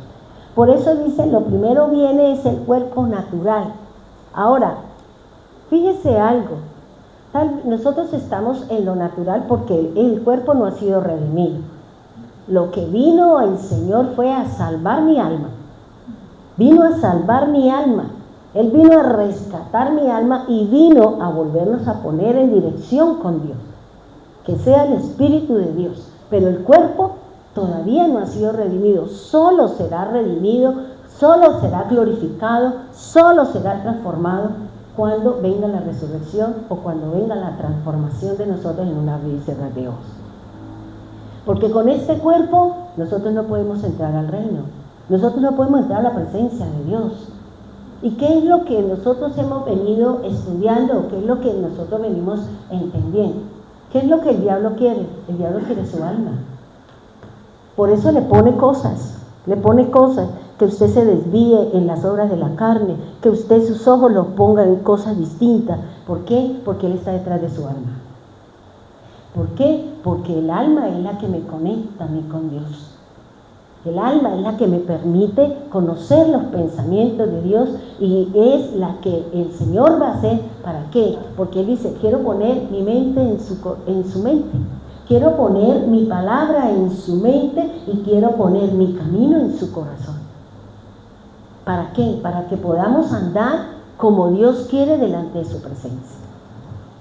Por eso dice, lo primero viene es el cuerpo natural. Ahora, fíjese algo. Nosotros estamos en lo natural porque el cuerpo no ha sido redimido. Lo que vino el Señor fue a salvar mi alma. vino a salvar mi alma, Él vino a rescatar mi alma y vino a volvernos a poner en dirección con Dios. Que sea el Espíritu de Dios, pero el cuerpo todavía no ha sido redimido, solo será redimido, solo será glorificado, solo será transformado cuando venga la resurrección o cuando venga la transformación de nosotros en una abrir y cerrar de ojos. Porque con este cuerpo nosotros no podemos entrar al reino, nosotros no podemos entrar a la presencia de Dios. ¿Y qué es lo que nosotros hemos venido estudiando? ¿Qué es lo que nosotros venimos entendiendo? ¿Qué es lo que el diablo quiere? El diablo quiere su alma. Por eso le pone cosas, que usted se desvíe en las obras de la carne, que usted sus ojos los ponga en cosas distintas. ¿Por qué? Porque Él está detrás de su alma. ¿Por qué? Porque el alma es la que me conecta a mí con Dios. El alma es la que me permite conocer los pensamientos de Dios y es la que el Señor va a hacer. ¿Para qué? Porque Él dice, quiero poner mi mente en su mente. Quiero poner mi palabra en su mente y quiero poner mi camino en su corazón. ¿Para qué? Para que podamos andar como Dios quiere delante de su presencia.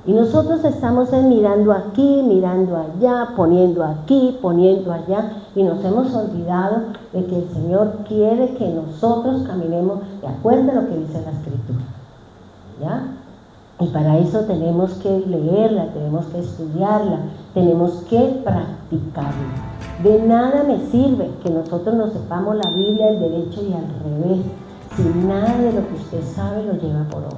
Y nosotros estamos mirando aquí, mirando allá, poniendo aquí, poniendo allá, y nos hemos olvidado de que el Señor quiere que nosotros caminemos de acuerdo a lo que dice la Escritura. ¿Ya? Y para eso tenemos que leerla, tenemos que estudiarla, tenemos que practicarla. De nada me sirve que nosotros nos sepamos la Biblia al derecho y al revés, si nada de lo que usted sabe lo lleva por obra.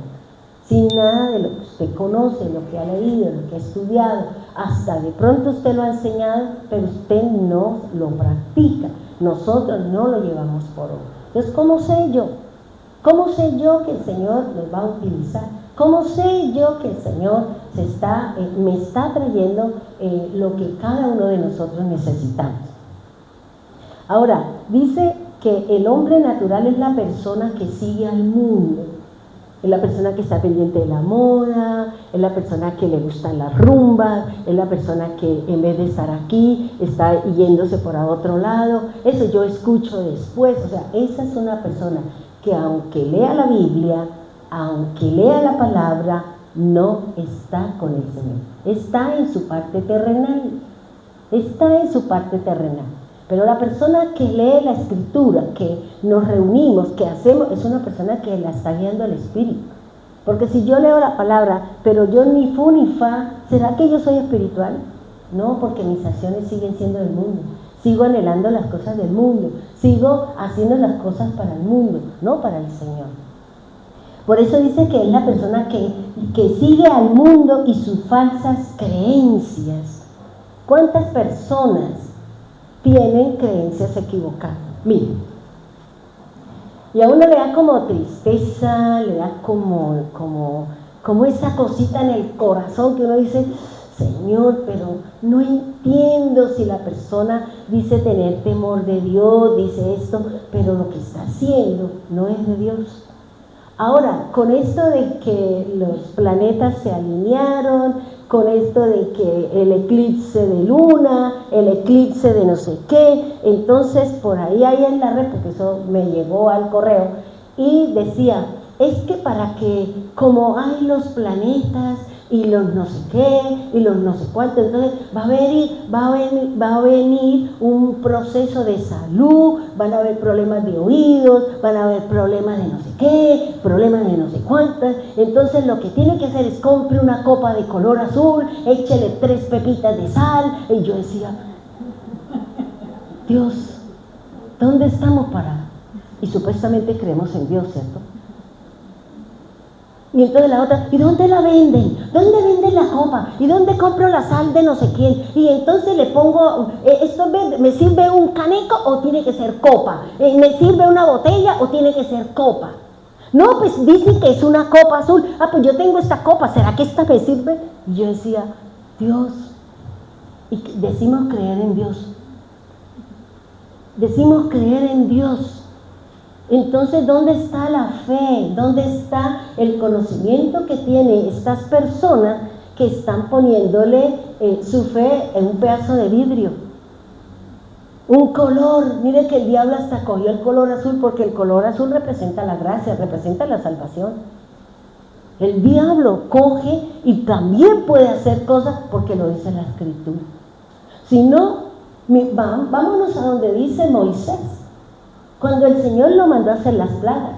Sin nada de lo que usted conoce, lo que ha leído, lo que ha estudiado, hasta de pronto usted lo ha enseñado, pero usted no lo practica. Nosotros no lo llevamos por obra. Entonces, ¿cómo sé yo? ¿Cómo sé yo que el Señor nos va a utilizar? ¿Cómo sé yo que el Señor me está trayendo lo que cada uno de nosotros necesitamos? Ahora, dice que el hombre natural es la persona que sigue al mundo. Es la persona que está pendiente de la moda, es la persona que le gustan las rumbas, es la persona que en vez de estar aquí, está yéndose por a otro lado. Eso yo escucho después. O sea, esa es una persona que aunque lea la Biblia, aunque lea la palabra, no está con el Señor. Está en su parte terrenal. Está en su parte terrenal. Pero la persona que lee la Escritura, que nos reunimos, que hacemos, es una persona que la está guiando el Espíritu. Porque si yo leo la palabra, pero yo ni fu ni fa, ¿será que yo soy espiritual? No, porque mis acciones siguen siendo del mundo. Sigo anhelando las cosas del mundo. Sigo haciendo las cosas para el mundo, no para el Señor. Por eso dice que es la persona que sigue al mundo y sus falsas creencias. ¿Cuántas personas tienen creencias equivocadas? Miren, y a uno le da como tristeza, le da como esa cosita en el corazón que uno dice, Señor, pero no entiendo si la persona dice tener temor de Dios, dice esto, pero lo que está haciendo no es de Dios. Ahora, con esto de que los planetas se alinearon, con esto de que el eclipse de luna, el eclipse de no sé qué, entonces por ahí hay en la red, porque eso me llegó al correo, y decía, es que para que, como hay los planetas, y los no sé qué, y los no sé cuánto, entonces va a venir un proceso de salud, van a haber problemas de oídos, van a haber problemas de no sé qué, problemas de no sé cuántas, entonces lo que tiene que hacer es compre una copa de color azul, échele 3 pepitas de sal, y yo decía, Dios, ¿dónde estamos parados? Y supuestamente creemos en Dios, ¿cierto? Y entonces la otra, ¿y dónde la venden? ¿Dónde venden la copa? ¿Y dónde compro la sal de no sé quién? Y entonces le pongo, ¿me sirve un caneco o tiene que ser copa? ¿Me sirve una botella o tiene que ser copa? No, pues dicen que es una copa azul. Ah, pues yo tengo esta copa, ¿será que esta me sirve? Y yo decía, Dios, y decimos creer en Dios. Decimos creer en Dios. Entonces, ¿dónde está la fe? ¿Dónde está el conocimiento que tienen estas personas que están poniéndole su fe en un pedazo de vidrio? Un color, mire que el diablo hasta cogió el color azul, porque el color azul representa la gracia, representa la salvación. El diablo coge y también puede hacer cosas porque lo dice la Escritura. Si no, vámonos a donde dice Moisés, cuando el Señor lo mandó a hacer las plagas.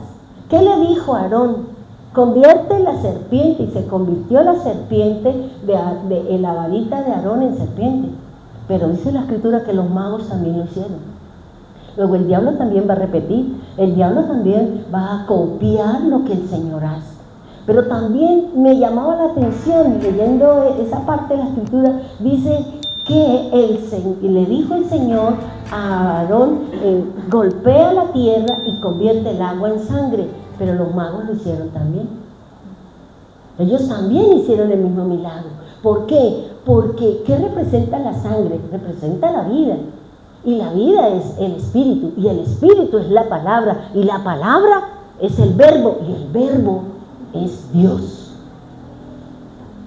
¿Qué le dijo a Aarón? Convierte la serpiente, y se convirtió la serpiente de la varita de Aarón en serpiente. Pero dice la Escritura que los magos también lo hicieron. Luego el diablo también va a repetir, el diablo también va a copiar lo que el Señor hace. Pero también me llamaba la atención, leyendo esa parte de la Escritura, dice que le dijo el Señor a Aarón, golpea la tierra y convierte el agua en sangre. Pero los magos lo hicieron también. Ellos también hicieron el mismo milagro. ¿Por qué? Porque ¿qué representa la sangre? Representa la vida. Y la vida es el Espíritu. Y el Espíritu es la palabra. Y la palabra es el verbo. Y el verbo es Dios,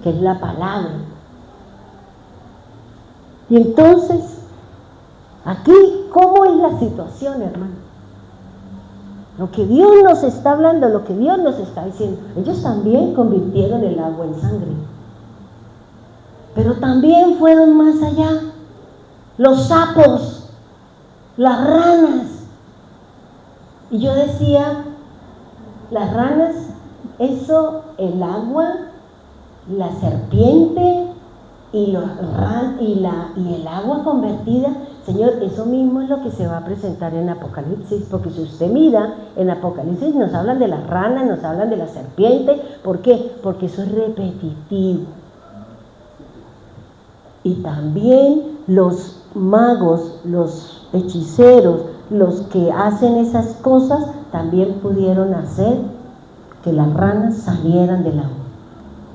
que es la palabra. Y entonces, aquí, ¿cómo es la situación, hermano? Lo que Dios nos está hablando, lo que Dios nos está diciendo. Ellos también convirtieron el agua en sangre. Pero también fueron más allá. Los sapos, las ranas. Y yo decía, las ranas, eso, el agua, la serpiente y el agua convertida. Señor, eso mismo es lo que se va a presentar en Apocalipsis, porque si usted mira, en Apocalipsis nos hablan de las ranas, nos hablan de la serpiente. ¿Por qué? Porque eso es repetitivo. Y también los magos, los hechiceros, los que hacen esas cosas, también pudieron hacer que las ranas salieran del agua.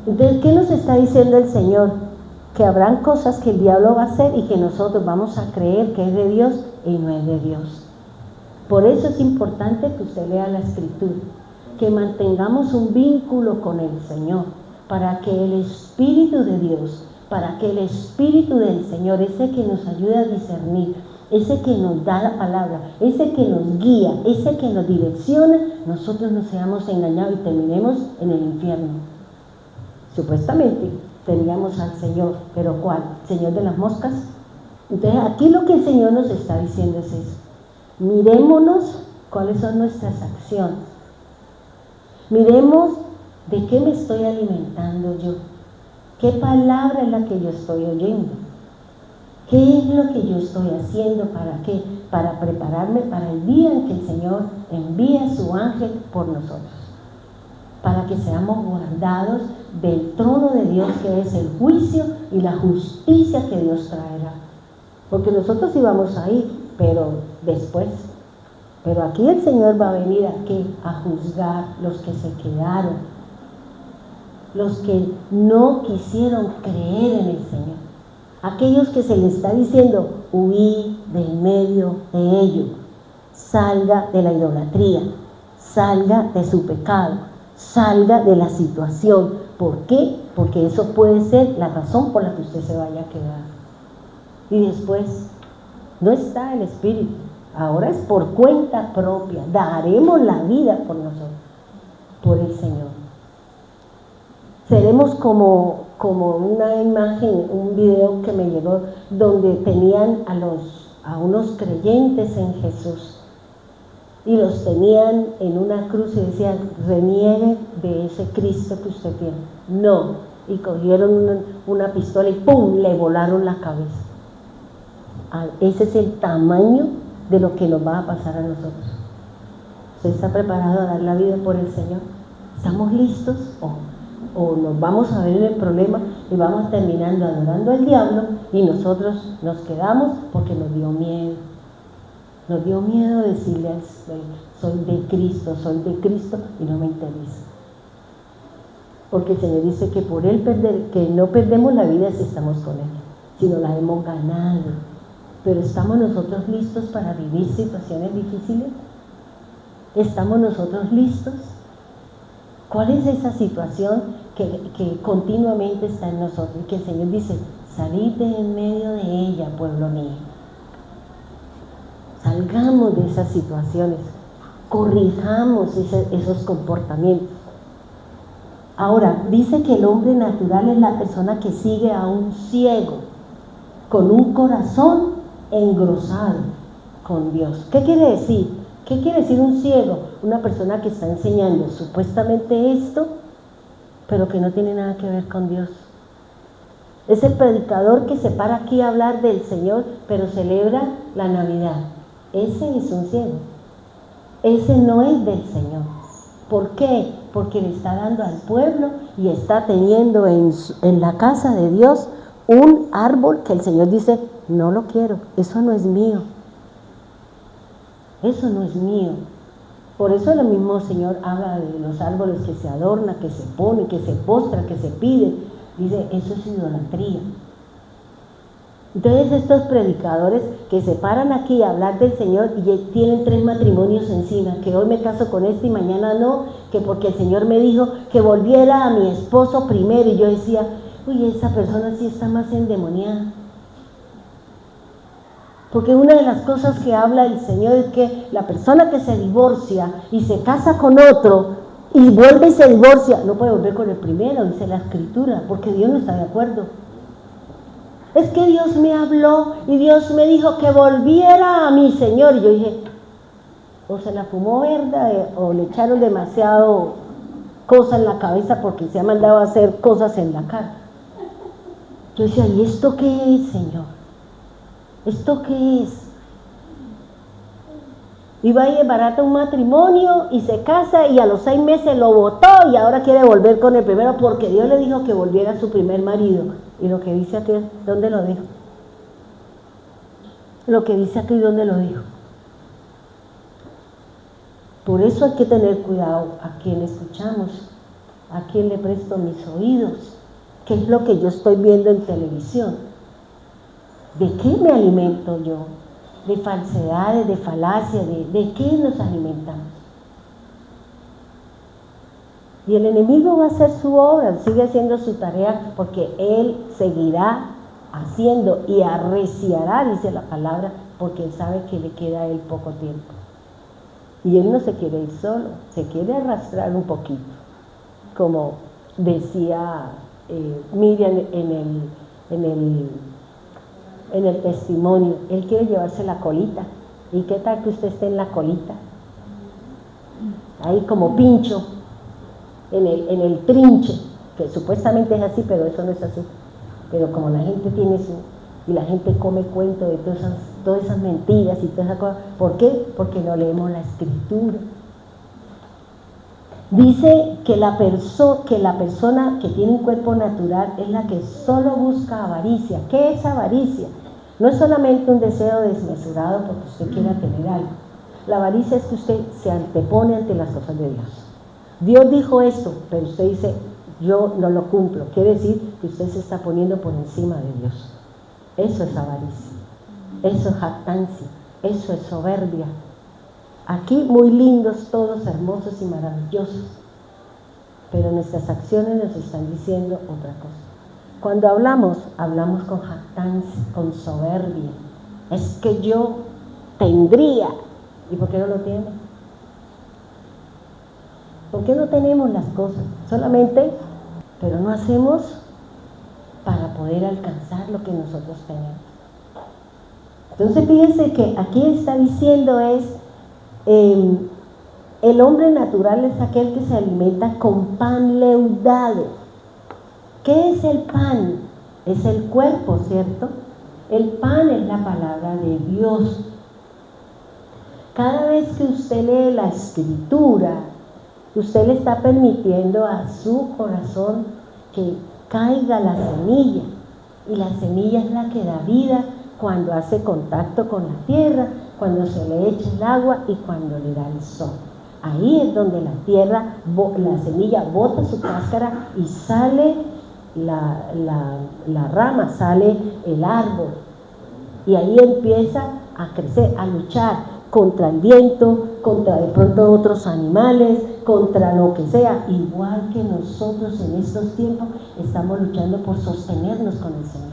Entonces, ¿qué nos está diciendo el Señor? Que habrán cosas que el diablo va a hacer y que nosotros vamos a creer que es de Dios y no es de Dios. Por eso es importante que usted lea la Escritura, que mantengamos un vínculo con el Señor, para que el Espíritu de Dios, para que el Espíritu del Señor, ese que nos ayuda a discernir, ese que nos da la palabra, ese que nos guía, ese que nos direcciona, nosotros no seamos engañados y terminemos en el infierno. Supuestamente teníamos al Señor, pero ¿cuál? ¿Señor de las moscas? Entonces aquí lo que el Señor nos está diciendo es eso. Mirémonos cuáles son nuestras acciones. Miremos de qué me estoy alimentando yo. ¿Qué palabra es la que yo estoy oyendo? ¿Qué es lo que yo estoy haciendo? ¿Para qué? Para prepararme para el día en que el Señor envíe a su ángel por nosotros, para que seamos guardados del trono de Dios, que es el juicio y la justicia que Dios traerá. Porque nosotros íbamos a ir, pero después. Pero aquí el Señor va a venir aquí a juzgar los que se quedaron, los que no quisieron creer en el Señor, aquellos que se les está diciendo, huí del medio de ellos, salga de la idolatría, salga de su pecado, salga de la situación. ¿Por qué? Porque eso puede ser la razón por la que usted se vaya a quedar. Y después, no está el Espíritu, ahora es por cuenta propia, daremos la vida por nosotros, por el Señor. Seremos como una imagen, un video que me llegó, donde tenían a unos creyentes en Jesús, y los tenían en una cruz y decían, reniegue de ese Cristo que usted tiene. No, y cogieron una pistola y ¡pum!, le volaron la cabeza. Ese es el tamaño de lo que nos va a pasar a nosotros. ¿Usted está preparado a dar la vida por el Señor? ¿Estamos listos? O nos vamos a ver en el problema y vamos terminando adorando al diablo y nosotros nos quedamos porque nos dio miedo. Nos dio miedo decirle al Señor, soy de Cristo y no me interesa. Porque el Señor dice que por Él que no perdemos la vida si estamos con Él, sino la hemos ganado. Pero ¿estamos nosotros listos para vivir situaciones difíciles? ¿Estamos nosotros listos? ¿Cuál es esa situación que continuamente está en nosotros? Y que el Señor dice, salid de en medio de ella, pueblo mío. salgamos de esas situaciones, corrijamos esos comportamientos. Ahora, dice que el hombre natural es la persona que sigue a un ciego, con un corazón engrosado con Dios. ¿Qué quiere decir? ¿Qué quiere decir un ciego? Una persona que está enseñando supuestamente esto, pero que no tiene nada que ver con Dios. Es el predicador que se para aquí a hablar del Señor, pero celebra la Navidad. Ese es un ciego. Ese no es del Señor. ¿Por qué? Porque le está dando al pueblo y está teniendo en la casa de Dios un árbol que el Señor dice, no lo quiero, eso no es mío. Eso no es mío. Por eso el mismo Señor habla de los árboles que se adornan, que se ponen, que se postran, que se piden. Dice, eso es idolatría. Entonces estos predicadores que se paran aquí a hablar del Señor y tienen 3 matrimonios encima, que hoy me caso con este y mañana no, que porque el Señor me dijo que volviera a mi esposo primero, y yo decía, uy, esa persona sí está más endemoniada. Porque una de las cosas que habla el Señor es que la persona que se divorcia y se casa con otro y vuelve y se divorcia, no puede volver con el primero, dice la Escritura, porque Dios no está de acuerdo. Es que Dios me habló y Dios me dijo que volviera a mi Señor. Y yo dije, o se la fumó verde o le echaron demasiado cosa en la cabeza porque se ha mandado a hacer cosas en la cara. Yo decía, ¿y esto qué es, Señor? ¿Esto qué es? Iba y barata un matrimonio y se casa y a los 6 meses lo botó y ahora quiere volver con el primero porque Dios le dijo que volviera a su primer marido. Y lo que dice aquí, ¿dónde lo dijo? Lo que dice aquí, ¿dónde lo dijo? Por eso hay que tener cuidado a quién escuchamos, a quién le presto mis oídos, qué es lo que yo estoy viendo en televisión, de qué me alimento yo, de falsedades, de falacias, de qué nos alimentamos. Y el enemigo va a hacer su obra, sigue haciendo su tarea, porque él seguirá haciendo y arreciará, dice la palabra, porque él sabe que le queda a él poco tiempo. Y él no se quiere ir solo, se quiere arrastrar un poquito, como decía Miriam en el testimonio, él quiere llevarse la colita. ¿Y qué tal que usted esté en la colita? Ahí como pincho, en el trinche, que supuestamente es así, pero eso no es así. Pero como la gente tiene y la gente come cuento de todas esas mentiras y todas esas cosas, ¿por qué? Porque no leemos la Escritura. Dice que la persona que tiene un cuerpo natural es la que solo busca avaricia. ¿Qué es avaricia? No es solamente un deseo desmesurado porque usted quiera tener algo. La avaricia es que usted se antepone ante las cosas de Dios. Dios dijo esto, pero usted dice, yo no lo cumplo. Quiere decir que usted se está poniendo por encima de Dios. Eso es avaricia, eso es jactancia, eso es soberbia. Aquí muy lindos todos, hermosos y maravillosos, pero nuestras acciones nos están diciendo otra cosa. Cuando hablamos con jactancia, con soberbia. Es que yo tendría, ¿y por qué no lo tiene? ¿Por qué no tenemos las cosas? Solamente, pero no hacemos para poder alcanzar lo que nosotros tenemos. Entonces fíjense que aquí está diciendo el hombre natural es aquel que se alimenta con pan leudado. ¿Qué es el pan? Es el cuerpo, ¿cierto? El pan es la palabra de Dios. Cada vez que usted lee la Escritura, usted le está permitiendo a su corazón que caiga la semilla. Y la semilla es la que da vida cuando hace contacto con la tierra, cuando se le echa el agua y cuando le da el sol. Ahí es donde la tierra, la semilla bota su cáscara y sale la rama, sale el árbol. Y ahí empieza a crecer, a luchar contra el viento, contra de pronto otros animales, contra lo que sea, igual que nosotros en estos tiempos estamos luchando por sostenernos con el Señor.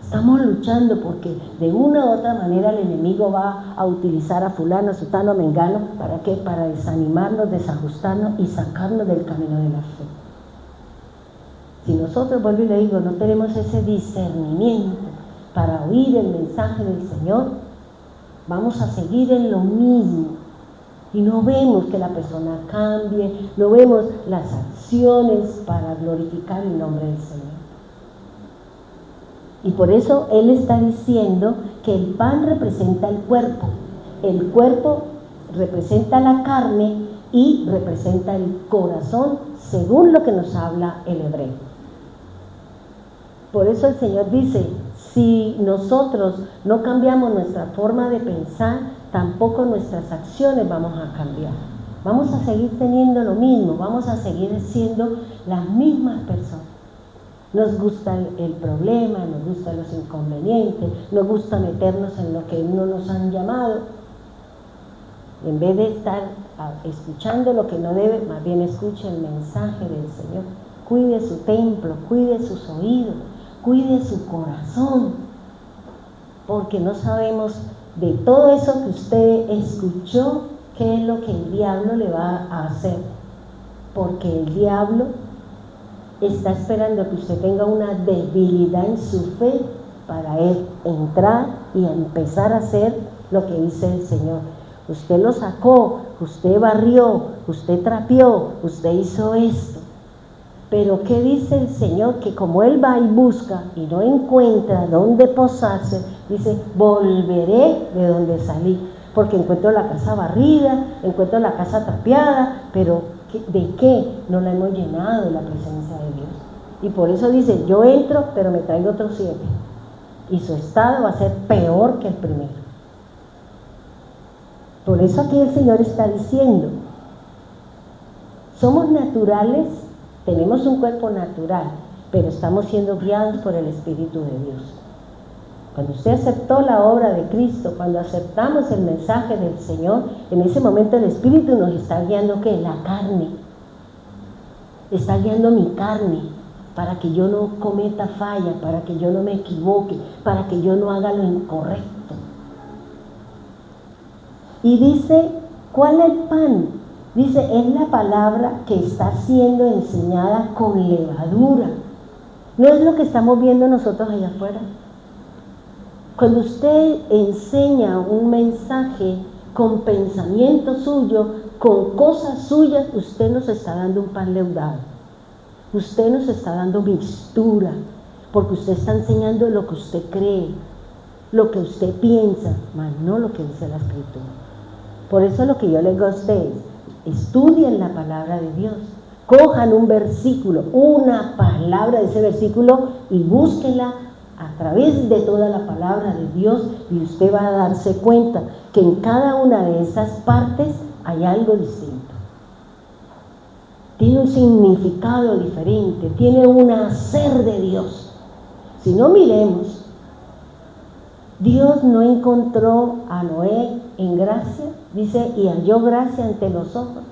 Estamos luchando porque de una u otra manera el enemigo va a utilizar a fulano, a sutano, a mengano. ¿Para qué? Para desanimarnos, desajustarnos y sacarnos del camino de la fe. Si nosotros, vuelvo y le digo, no tenemos ese discernimiento para oír el mensaje del Señor, vamos a seguir en lo mismo. Y no vemos que la persona cambie, no vemos las acciones para glorificar el nombre del Señor. Y por eso Él está diciendo que el pan representa el cuerpo representa la carne y representa el corazón, según lo que nos habla el hebreo. Por eso el Señor dice, si nosotros no cambiamos nuestra forma de pensar, tampoco nuestras acciones vamos a cambiar. Vamos a seguir teniendo lo mismo, vamos a seguir siendo las mismas personas. Nos gusta el problema, nos gustan los inconvenientes, nos gusta meternos en lo que no nos han llamado. En vez de estar escuchando lo que no debe, más bien escuche el mensaje del Señor. Cuide su templo, cuide sus oídos, cuide su corazón, porque no sabemos de todo eso que usted escuchó, qué es lo que el diablo le va a hacer, porque el diablo está esperando que usted tenga una debilidad en su fe para él entrar y empezar a hacer lo que dice el Señor. Usted lo sacó, usted barrió, usted trapeó, usted hizo esto. Pero ¿qué dice el Señor? Que como Él va y busca y no encuentra dónde posarse, dice, volveré de donde salí, porque encuentro la casa barrida, encuentro la casa trapeada, pero ¿de qué no la hemos llenado de la presencia de Dios? Y por eso dice, yo entro, pero me traigo otros 7. Y su estado va a ser peor que el primero. Por eso aquí el Señor está diciendo, somos naturales, tenemos un cuerpo natural, pero estamos siendo guiados por el Espíritu de Dios. Cuando usted aceptó la obra de Cristo, cuando aceptamos el mensaje del Señor, en ese momento el Espíritu nos está guiando, ¿qué? La carne. Está guiando mi carne para que yo no cometa falla, para que yo no me equivoque, para que yo no haga lo incorrecto. Y dice, ¿cuál es el pan? Dice, es la palabra que está siendo enseñada con levadura. No es lo que estamos viendo nosotros allá afuera. Cuando usted enseña un mensaje con pensamiento suyo, con cosas suyas, usted nos está dando un pan leudado. Usted nos está dando mixtura, porque usted está enseñando lo que usted cree, lo que usted piensa, más no lo que dice la Escritura. Por eso lo que yo le digo a ustedes, estudien la palabra de Dios, cojan un versículo, una palabra de ese versículo y búsquenla a través de toda la palabra de Dios, y usted va a darse cuenta que en cada una de esas partes hay algo distinto. Tiene un significado diferente, tiene un hacer de Dios. Si no, miremos, Dios no encontró a Noé en gracia, dice, y halló gracia ante los ojos.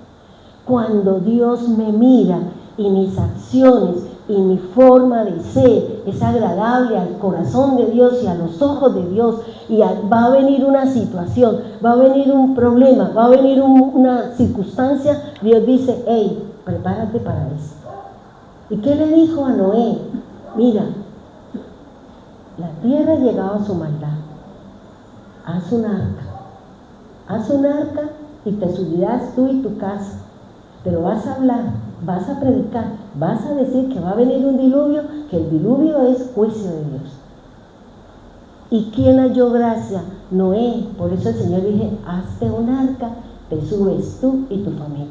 Cuando Dios me mira y mis acciones y mi forma de ser es agradable al corazón de Dios y a los ojos de Dios, y va a venir una situación, va a venir un problema, va a venir una circunstancia, Dios dice, hey, prepárate para eso. ¿Y qué le dijo a Noé? Mira, la tierra ha llegado a su maldad, haz un arca y te subirás tú y tu casa, pero vas a hablar, vas a predicar, vas a decir que va a venir un diluvio, que el diluvio es juicio de Dios. ¿Y quién halló gracia? Noé. Por eso el Señor dice, hazte un arca, te subes tú y tu familia.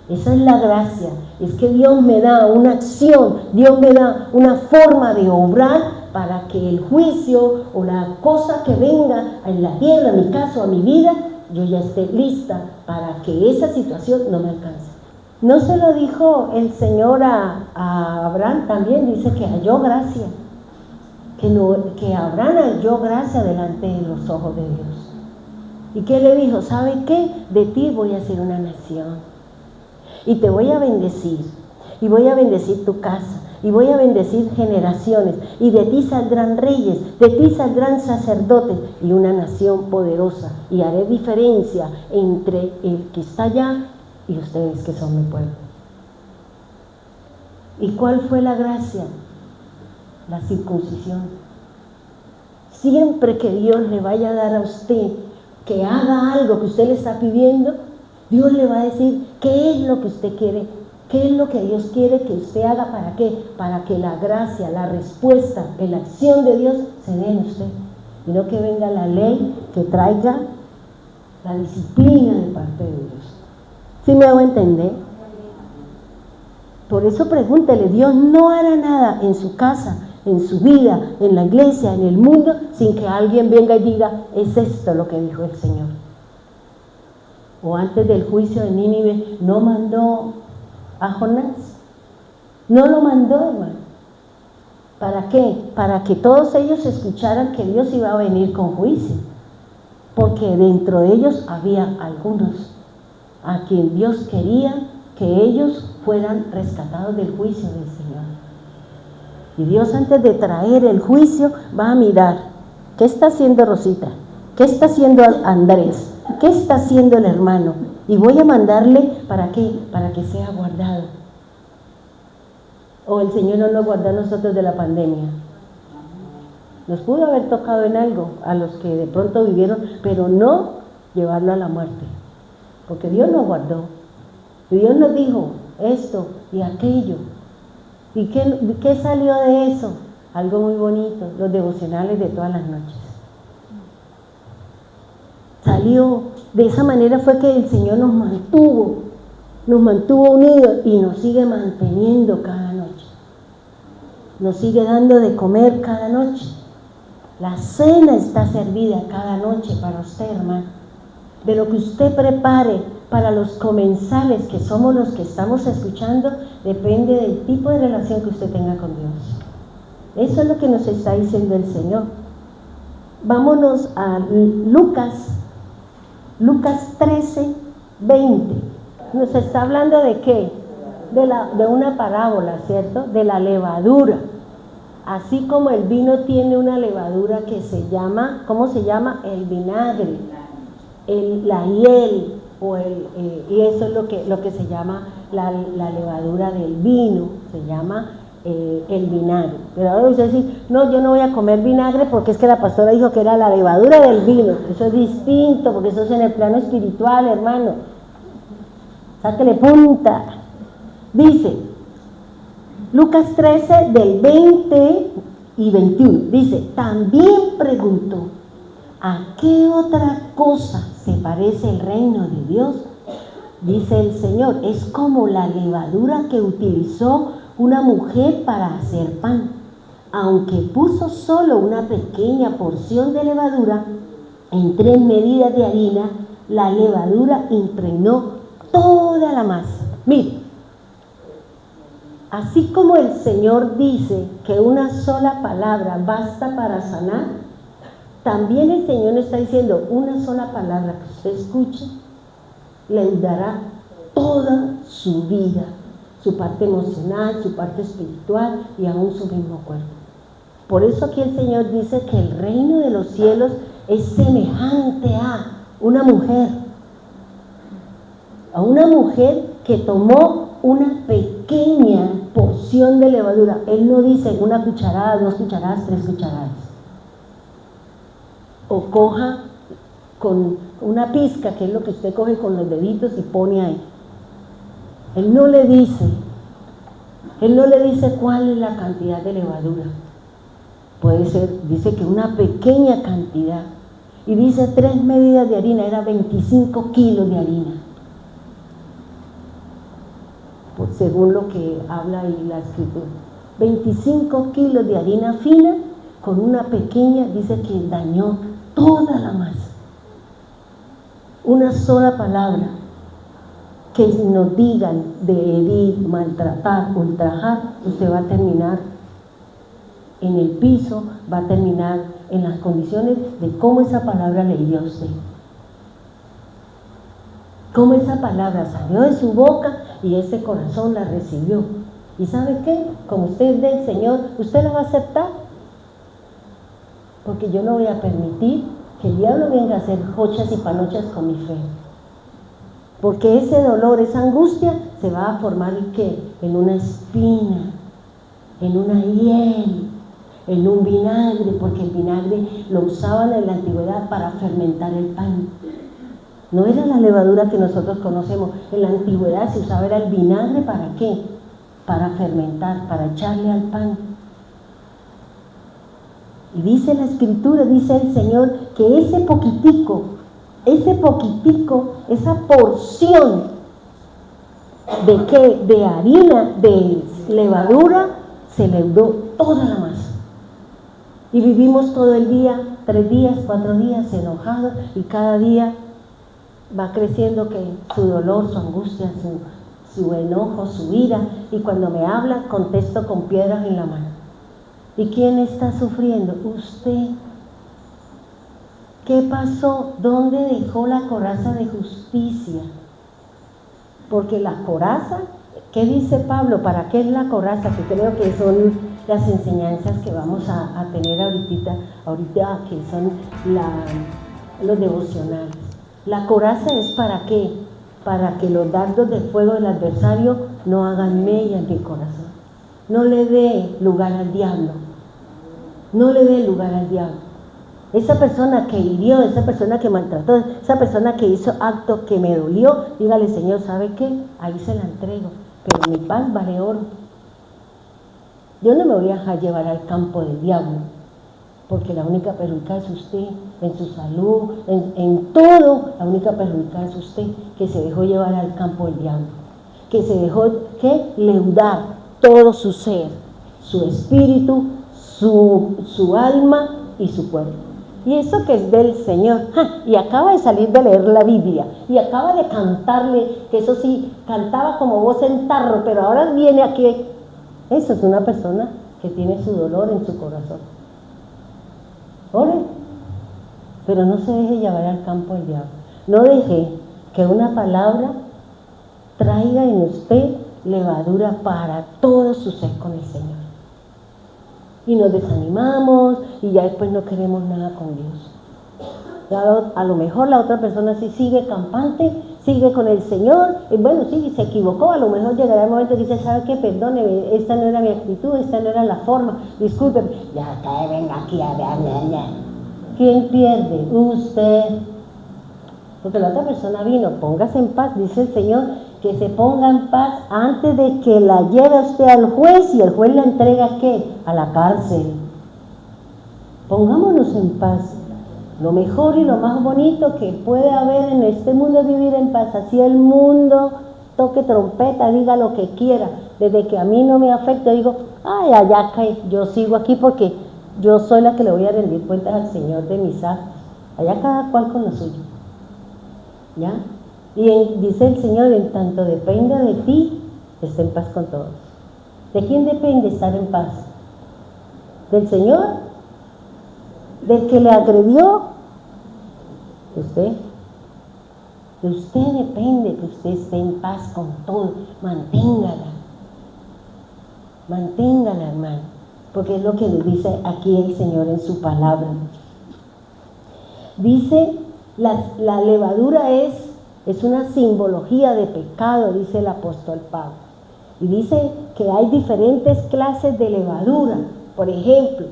Esa es la gracia, es que Dios me da una acción, Dios me da una forma de obrar para que el juicio o la cosa que venga en la tierra, en mi caso, a mi vida, yo ya esté lista para que esa situación no me alcance. ¿No se lo dijo el Señor a Abraham también? Dice que halló gracia, que Abraham halló gracia delante de los ojos de Dios. ¿Y qué le dijo? ¿Sabe qué? De ti voy a hacer una nación y te voy a bendecir y voy a bendecir tu casa, y voy a bendecir generaciones, y de ti saldrán reyes, de ti saldrán sacerdotes, y una nación poderosa, y haré diferencia entre el que está allá y ustedes que son mi pueblo. ¿Y cuál fue la gracia? La circuncisión. Siempre que Dios le vaya a dar a usted que haga algo que usted le está pidiendo, Dios le va a decir qué es lo que usted quiere, qué es lo que Dios quiere que usted haga. ¿Para qué? Para que la gracia, la respuesta, la acción de Dios se dé en usted, y no que venga la ley que traiga la disciplina de parte de Dios. ¿Sí me hago entender? Por eso pregúntele, Dios no hará nada en su casa, en su vida, en la iglesia, en el mundo, sin que alguien venga y diga, es esto lo que dijo el Señor. O antes del juicio de Nínive, ¿no mandó a Jonás? No lo mandó, hermano. ¿Para qué? Para que todos ellos escucharan que Dios iba a venir con juicio. Porque dentro de ellos había algunos a quien Dios quería que ellos fueran rescatados del juicio del Señor. Y Dios, antes de traer el juicio, va a mirar, ¿qué está haciendo Rosita? ¿Qué está haciendo Andrés? ¿Qué está haciendo el hermano? Y voy a mandarle, ¿para qué? Para que sea guardado. O el Señor no nos guardó a nosotros de la pandemia. Nos pudo haber tocado en algo a los que de pronto vivieron, pero no llevarlo a la muerte. Porque Dios nos guardó. Y Dios nos dijo esto y aquello. ¿Y qué salió de eso? Algo muy bonito, los devocionales de todas las noches. Salió, de esa manera fue que el Señor nos mantuvo unidos y nos sigue manteniendo cada noche. Nos sigue dando de comer cada noche. La cena está servida cada noche para usted, hermano. De lo que usted prepare para los comensales, que somos los que estamos escuchando, depende del tipo de relación que usted tenga con Dios. Eso es lo que nos está diciendo el Señor. Vámonos a Lucas 13, 20. Nos está hablando de ¿qué? De una parábola, ¿cierto? De la levadura. Así como el vino tiene una levadura que se llama, ¿cómo se llama? El vinagre, la hiel, y eso es lo que se llama la levadura del vino, se llama el vinagre. Pero ahora usted dice, no, yo no voy a comer vinagre porque es que la pastora dijo que era la levadura del vino. Eso es distinto, porque eso es en el plano espiritual, hermano. Sáquele punta. Dice, Lucas 13, del 20 y 21, dice, también preguntó, ¿a qué otra cosa se parece el reino de Dios? Dice el Señor, es como la levadura que utilizó una mujer para hacer pan. Aunque puso solo una pequeña porción de levadura en 3 medidas de harina, la levadura impregnó toda la masa. Mire, así como el Señor dice que una sola palabra basta para sanar, también el Señor nos está diciendo, una sola palabra que usted escuche le dará toda su vida, su parte emocional, su parte espiritual y aún su mismo cuerpo. Por eso aquí el Señor dice que el reino de los cielos es semejante a una mujer que tomó una pequeña porción de levadura. Él no dice una cucharada, 2 cucharadas, 3 cucharadas. O coja con una pizca, que es lo que usted coge con los deditos y pone ahí. Él no le dice cuál es la cantidad de levadura. Puede ser, dice que una pequeña cantidad. Y dice 3 medidas de harina, era 25 kilos de harina. Pues según lo que habla ahí la escritura. 25 kilos de harina fina con una pequeña, dice que dañó toda la masa. Una sola palabra que nos digan de herir, maltratar, ultrajar, usted va a terminar en el piso, va a terminar en las condiciones de cómo esa palabra le hirió a usted. Cómo esa palabra salió de su boca y ese corazón la recibió. ¿Y sabe qué? Como usted es del Señor, usted lo va a aceptar. Porque yo no voy a permitir que el diablo venga a hacer jochas y panochas con mi fe. Porque ese dolor, esa angustia, se va a formar ¿en qué? En una espina, en una hiel, en un vinagre, porque el vinagre lo usaban en la antigüedad para fermentar el pan. No era la levadura que nosotros conocemos. En la antigüedad se usaba era el vinagre, ¿para qué? Para fermentar, para echarle al pan. Y dice la Escritura, dice el Señor, que ese poquitico, esa porción de ¿qué? De harina, de levadura, se leudó toda la masa. Y vivimos todo el día, 3 días, 4 días enojados, y cada día va creciendo que su dolor, su angustia, su enojo, su ira, y cuando me habla contesto con piedras en la mano. ¿Y quién está sufriendo? Usted. ¿Qué pasó? ¿Dónde dejó la coraza de justicia? Porque la coraza, ¿qué dice Pablo? ¿Para qué es la coraza? Que creo que son las enseñanzas que vamos a tener ahorita que son los devocionales. La coraza es ¿para qué? Para que los dardos de fuego del adversario no hagan mella en mi corazón. No le dé lugar al diablo. No le dé lugar al diablo. Esa persona que hirió, esa persona que maltrató, esa persona que hizo acto que me dolió, dígale, Señor, ¿sabe qué? Ahí se la entrego, pero mi paz vale oro. Yo no me voy a dejar llevar al campo del diablo, porque la única perjudicada es usted, en su salud, en todo, la única perjudicada es usted, que se dejó llevar al campo del diablo, que se dejó, ¿qué? Leudar todo su ser, su espíritu, su alma y su cuerpo. Y eso que es del Señor. Y acaba de salir de leer la Biblia, y acaba de cantarle, que eso sí, cantaba como voz en tarro, pero ahora viene aquí. Eso es una persona que tiene su dolor en su corazón. Ore, pero no se deje llevar al campo del diablo. No deje que una palabra traiga en usted levadura para todo su ser con el Señor. Y nos desanimamos y ya después no queremos nada con Dios. Ya a lo mejor la otra persona sí sigue campante, sigue con el Señor, y bueno, sí, se equivocó, a lo mejor llegará el momento que dice, ¿sabe qué? Perdóneme, esta no era mi actitud, esta no era la forma, discúlpeme, ya que venga aquí a ver. ¿Quién pierde? Usted. Porque la otra persona vino, póngase en paz, dice el Señor, que se ponga en paz antes de que la lleve usted al juez, y el juez la entrega ¿qué? A la cárcel. Pongámonos en paz. Lo mejor y lo más bonito que puede haber en este mundo es vivir en paz. Así el mundo toque trompeta, diga lo que quiera. Desde que a mí no me afecta, digo, ay, allá cae, yo sigo aquí porque yo soy la que le voy a rendir cuentas al Señor de mis actos. Allá cada cual con lo suyo. ¿Ya? Y dice el Señor, en tanto dependa de ti, esté en paz con todos. ¿De quién depende estar en paz? ¿Del Señor? ¿Del que le agredió? ¿Usted? De usted depende que usted esté en paz con todo. Manténgala, hermano, porque es lo que le dice aquí el Señor en su palabra. Dice, la levadura es una simbología de pecado, dice el apóstol Pablo. Y dice que hay diferentes clases de levadura. Por ejemplo,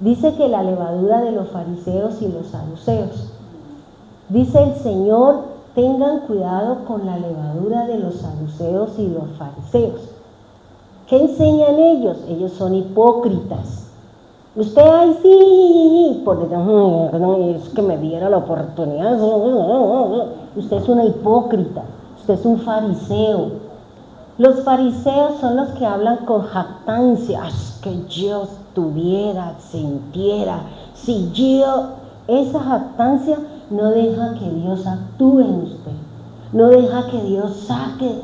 dice que la levadura de los fariseos y los saduceos. Dice el Señor, tengan cuidado con la levadura de los saduceos y los fariseos. ¿Qué enseñan ellos? Ellos son hipócritas. Usted, ay, sí, porque es que me diera la oportunidad. Usted es una hipócrita, usted es un fariseo. Los fariseos son los que hablan con jactancia, que yo tuviera, sintiera, si yo, esa jactancia no deja que Dios actúe en usted, no deja que Dios saque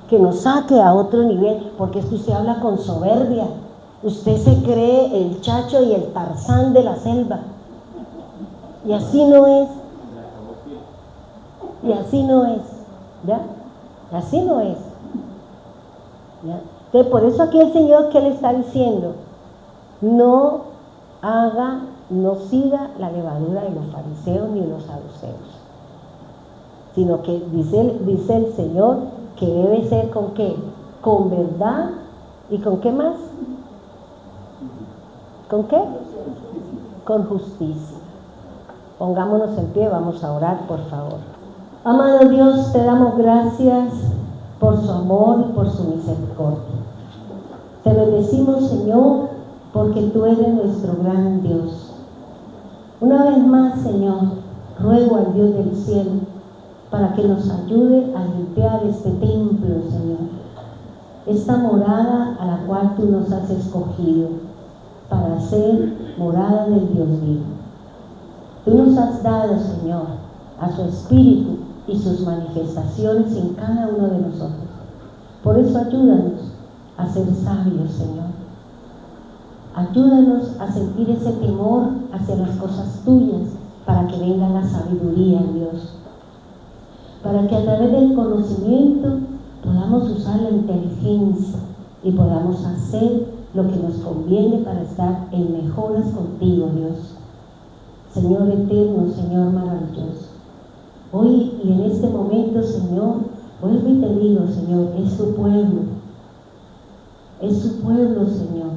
que nos saque a otro nivel, porque es que usted habla con soberbia, usted se cree el Chacho y el Tarzán de la selva, y así no es, ¿ya? Así no es. ¿ya? Entonces, por eso aquí el Señor, ¿qué le está diciendo? No siga la levadura de los fariseos ni de los saduceos, sino que dice el Señor que debe ser ¿con qué? Con verdad. ¿Y con qué más? ¿Con qué? Con justicia. Pongámonos en pie, vamos a orar, por favor. Amado Dios, te damos gracias por su amor y por su misericordia. Te bendecimos, Señor, porque tú eres nuestro gran Dios. Una vez más, Señor, ruego al Dios del cielo para que nos ayude a limpiar este templo, Señor, esta morada a la cual tú nos has escogido para ser morada del Dios vivo. Tú nos has dado, Señor, a su Espíritu y sus manifestaciones en cada uno de nosotros. Por eso ayúdanos a ser sabios, Señor. Ayúdanos a sentir ese temor hacia las cosas tuyas para que venga la sabiduría, Dios. Para que a través del conocimiento podamos usar la inteligencia y podamos hacer lo que nos conviene para estar en mejoras contigo, Dios. Señor eterno, Señor maravilloso. Hoy y en este momento, Señor, vuelvo y te digo, Señor, es tu pueblo. Es su pueblo, Señor.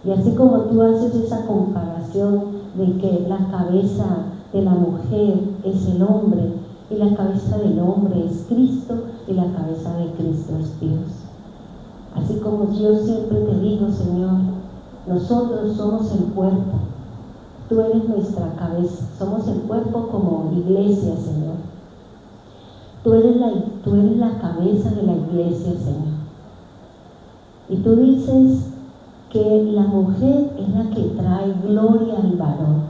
Y así como tú haces esa comparación de que la cabeza de la mujer es el hombre y la cabeza del hombre es Cristo y la cabeza de Cristo es Dios. Así como yo siempre te digo, Señor, nosotros somos el cuerpo. Tú eres nuestra cabeza. Somos el cuerpo como iglesia, Señor. Tú eres la cabeza de la iglesia, Señor. Y tú dices que la mujer es la que trae gloria al varón.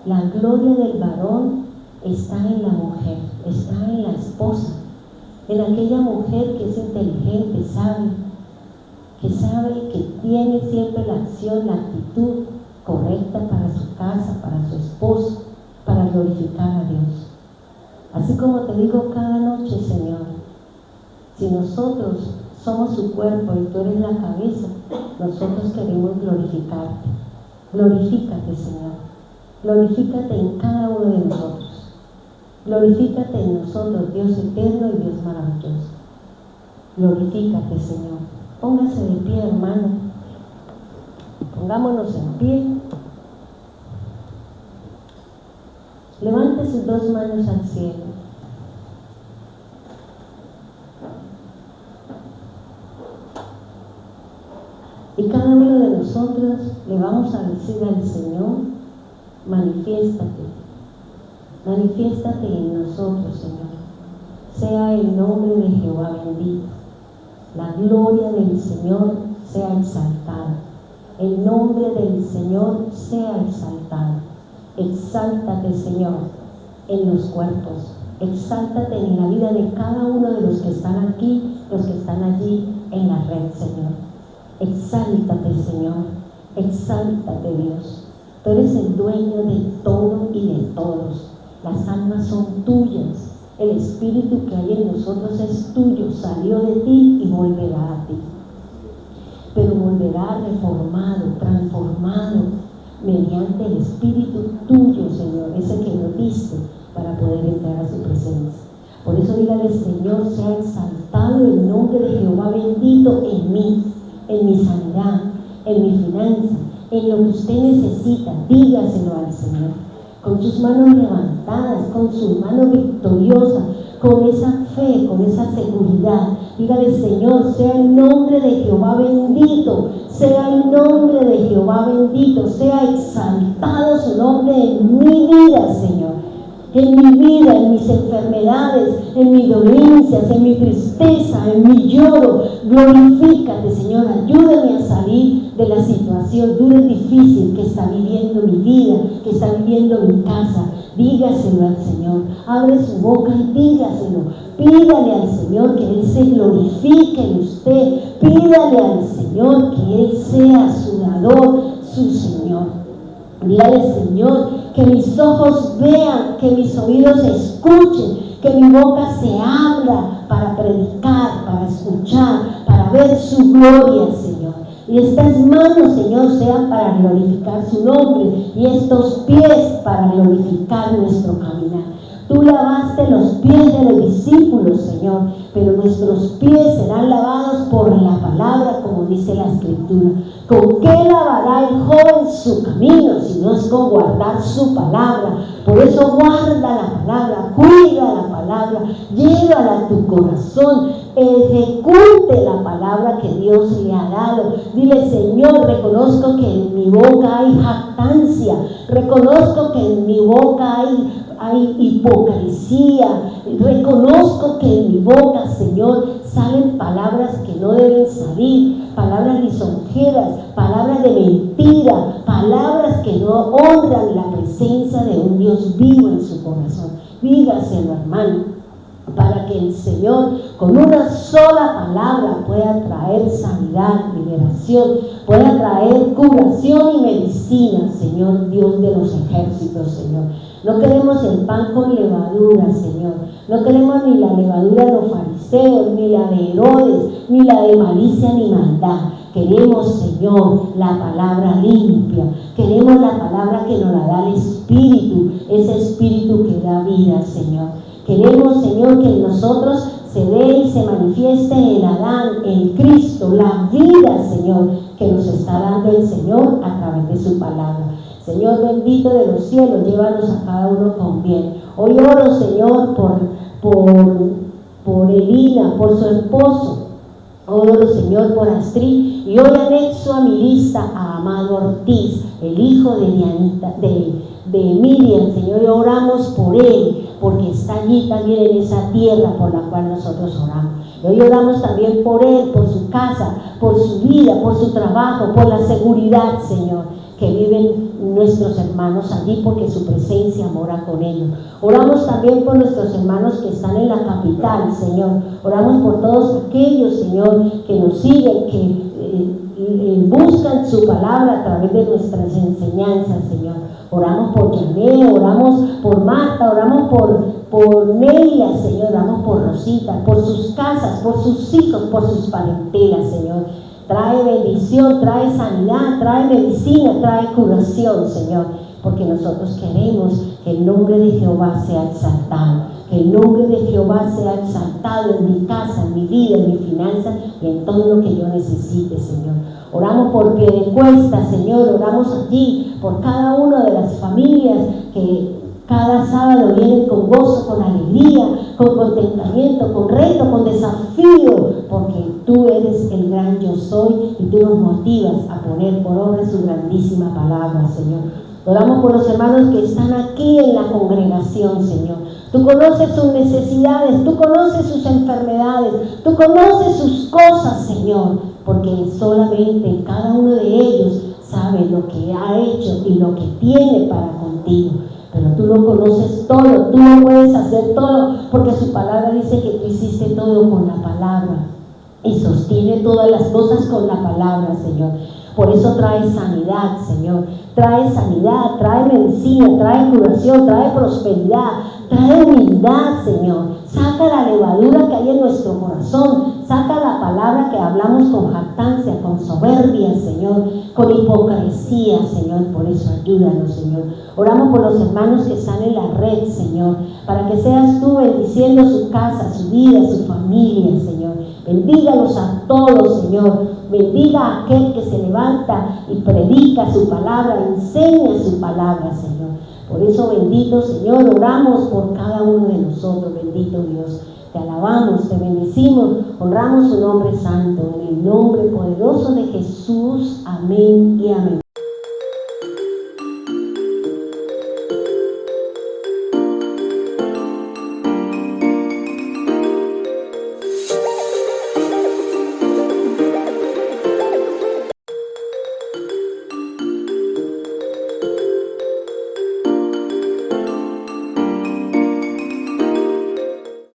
La gloria del varón está en la mujer, está en la esposa, en aquella mujer que es inteligente, sabe que tiene siempre la acción, la actitud correcta para su casa, para su esposo, para glorificar a Dios. Así como te digo cada noche, Señor, si nosotros somos su cuerpo y tú eres la cabeza, nosotros queremos glorificarte. Glorifícate, Señor. Glorifícate en cada uno de nosotros. Glorifícate en nosotros, Dios eterno y Dios maravilloso. Glorifícate, Señor. Póngase de pie, hermano. Pongámonos en pie. Levante sus dos manos al cielo. Y cada uno de nosotros le vamos a decir al Señor, manifiéstate en nosotros, Señor. Sea el nombre de Jehová bendito. La gloria del Señor sea exaltada. El nombre del Señor sea exaltado. Exáltate, Señor, en los cuerpos. Exáltate en la vida de cada uno de los que están aquí, los que están allí en la red, Señor. Exáltate, Señor. Exáltate, Dios. Tú eres el dueño de todo y de todos. Las almas son tuyas. El espíritu que hay en nosotros es tuyo. Salió de ti y volverá a ti. Pero volverá reformado, transformado, mediante el espíritu tuyo, Señor, ese que nos diste para poder entrar a su presencia. Por eso dígale, Señor, sea exaltado el nombre de Jehová bendito en mí, en mi sanidad, en mi finanza, en lo que usted necesita. Dígaselo al Señor, con sus manos levantadas, con su mano victoriosa, con esa fe, con esa seguridad. Dígale, Señor, sea el nombre de Jehová bendito, sea el nombre de Jehová bendito, sea exaltado su nombre en mi vida, Señor. En mi vida, en mis enfermedades, en mis dolencias, en mi tristeza, en mi lloro. Glorifícate, Señor. Ayúdame a salir de la situación dura y difícil que está viviendo mi vida, que está viviendo mi casa. Dígaselo al Señor. Abre su boca y dígaselo. Pídale al Señor que Él se glorifique en usted. Pídale al Señor que Él sea su dador, su Señor. Dígale, Señor, que mis ojos vean, que mis oídos escuchen, que mi boca se abra para predicar, para escuchar, para ver su gloria, Señor. Y estas manos, Señor, sean para glorificar su nombre y estos pies para glorificar nuestro caminar. Tú lavaste los pies de los discípulos, Señor, pero nuestros pies serán lavados por la palabra, como dice la Escritura. ¿Con qué lavará el joven su camino si no es con guardar su palabra? Por eso guarda la palabra, cuida la palabra, llévala a tu corazón, ejecute la palabra que Dios le ha dado. Dile: Señor, reconozco que en mi boca hay jactancia, reconozco que en mi boca hay hipocresía, reconozco que en mi boca, Señor, salen palabras que no deben salir, palabras lisonjeras, palabras de mentira, palabras que no honran la presencia de un Dios vivo en su corazón. Dígaselo, hermano, para que el Señor con una sola palabra pueda traer sanidad, liberación, pueda traer curación y medicina, Señor Dios de los ejércitos, Señor. No queremos el pan con levadura, Señor. No queremos ni la levadura de los fariseos, ni la de Herodes, ni la de malicia ni maldad. Queremos, Señor, la palabra limpia. Queremos la palabra que nos la da el Espíritu, ese Espíritu que da vida, Señor. Queremos, Señor, que en nosotros se ve y se manifieste el Adán, el Cristo, la vida, Señor, que nos está dando el Señor a través de su palabra. Señor bendito de los cielos, llévanos a cada uno con bien. Hoy oro, Señor, por Elina, por su esposo. Hoy oro, Señor, por Astrid. Y hoy anexo a mi lista a Amado Ortiz, el hijo de Miriam, Señor, y oramos por él, porque está allí también en esa tierra por la cual nosotros oramos. Y hoy oramos también por él, por su casa, por su vida, por su trabajo, por la seguridad, Señor, que viven nuestros hermanos allí, porque su presencia mora con ellos. Oramos también por nuestros hermanos que están en la capital, Señor. Oramos por todos aquellos, Señor, que nos siguen, que buscan su palabra a través de nuestras enseñanzas, Señor. Oramos por Jané, oramos por Marta, oramos por Neila, Señor, oramos por Rosita, por sus casas, por sus hijos, por sus parentelas, Señor. Trae bendición, trae sanidad, trae medicina, trae curación, Señor, porque nosotros queremos que el nombre de Jehová sea exaltado, que el nombre de Jehová sea exaltado en mi casa, en mi vida, en mi finanza y en todo lo que yo necesite, Señor. Oramos por Piedecuesta, Señor, oramos allí por cada una de las familias que cada sábado vienen con gozo, con alegría, con contentamiento, con reto, con desafío, porque tú eres el gran yo soy y tú nos motivas a poner por obra su grandísima palabra, Señor. Oramos por los hermanos que están aquí en la congregación, Señor. Tú conoces sus necesidades, tú conoces sus enfermedades, tú conoces sus cosas, Señor, porque solamente cada uno de ellos sabe lo que ha hecho y lo que tiene para contigo. Pero tú lo conoces todo, tú lo puedes hacer todo, porque su palabra dice que tú hiciste todo con la palabra y sostiene todas las cosas con la palabra, Señor. Por eso trae sanidad, Señor, trae sanidad, trae medicina, trae curación, trae prosperidad, trae humildad, Señor. Saca la levadura que hay en nuestro corazón, saca la palabra que hablamos con jactancia, con soberbia, Señor, con hipocresía, Señor. Por eso ayúdanos, Señor. Oramos por los hermanos que están en la red, Señor, para que seas tú bendiciendo su casa, su vida, su familia, Señor. Bendígalos a todos, Señor. Bendiga a aquel que se levanta y predica su palabra, enseña su palabra, Señor. Por eso, bendito Señor, oramos por cada uno de nosotros, bendito Dios. Te alabamos, te bendecimos, honramos su nombre santo, en el nombre poderoso de Jesús. Amén y amén.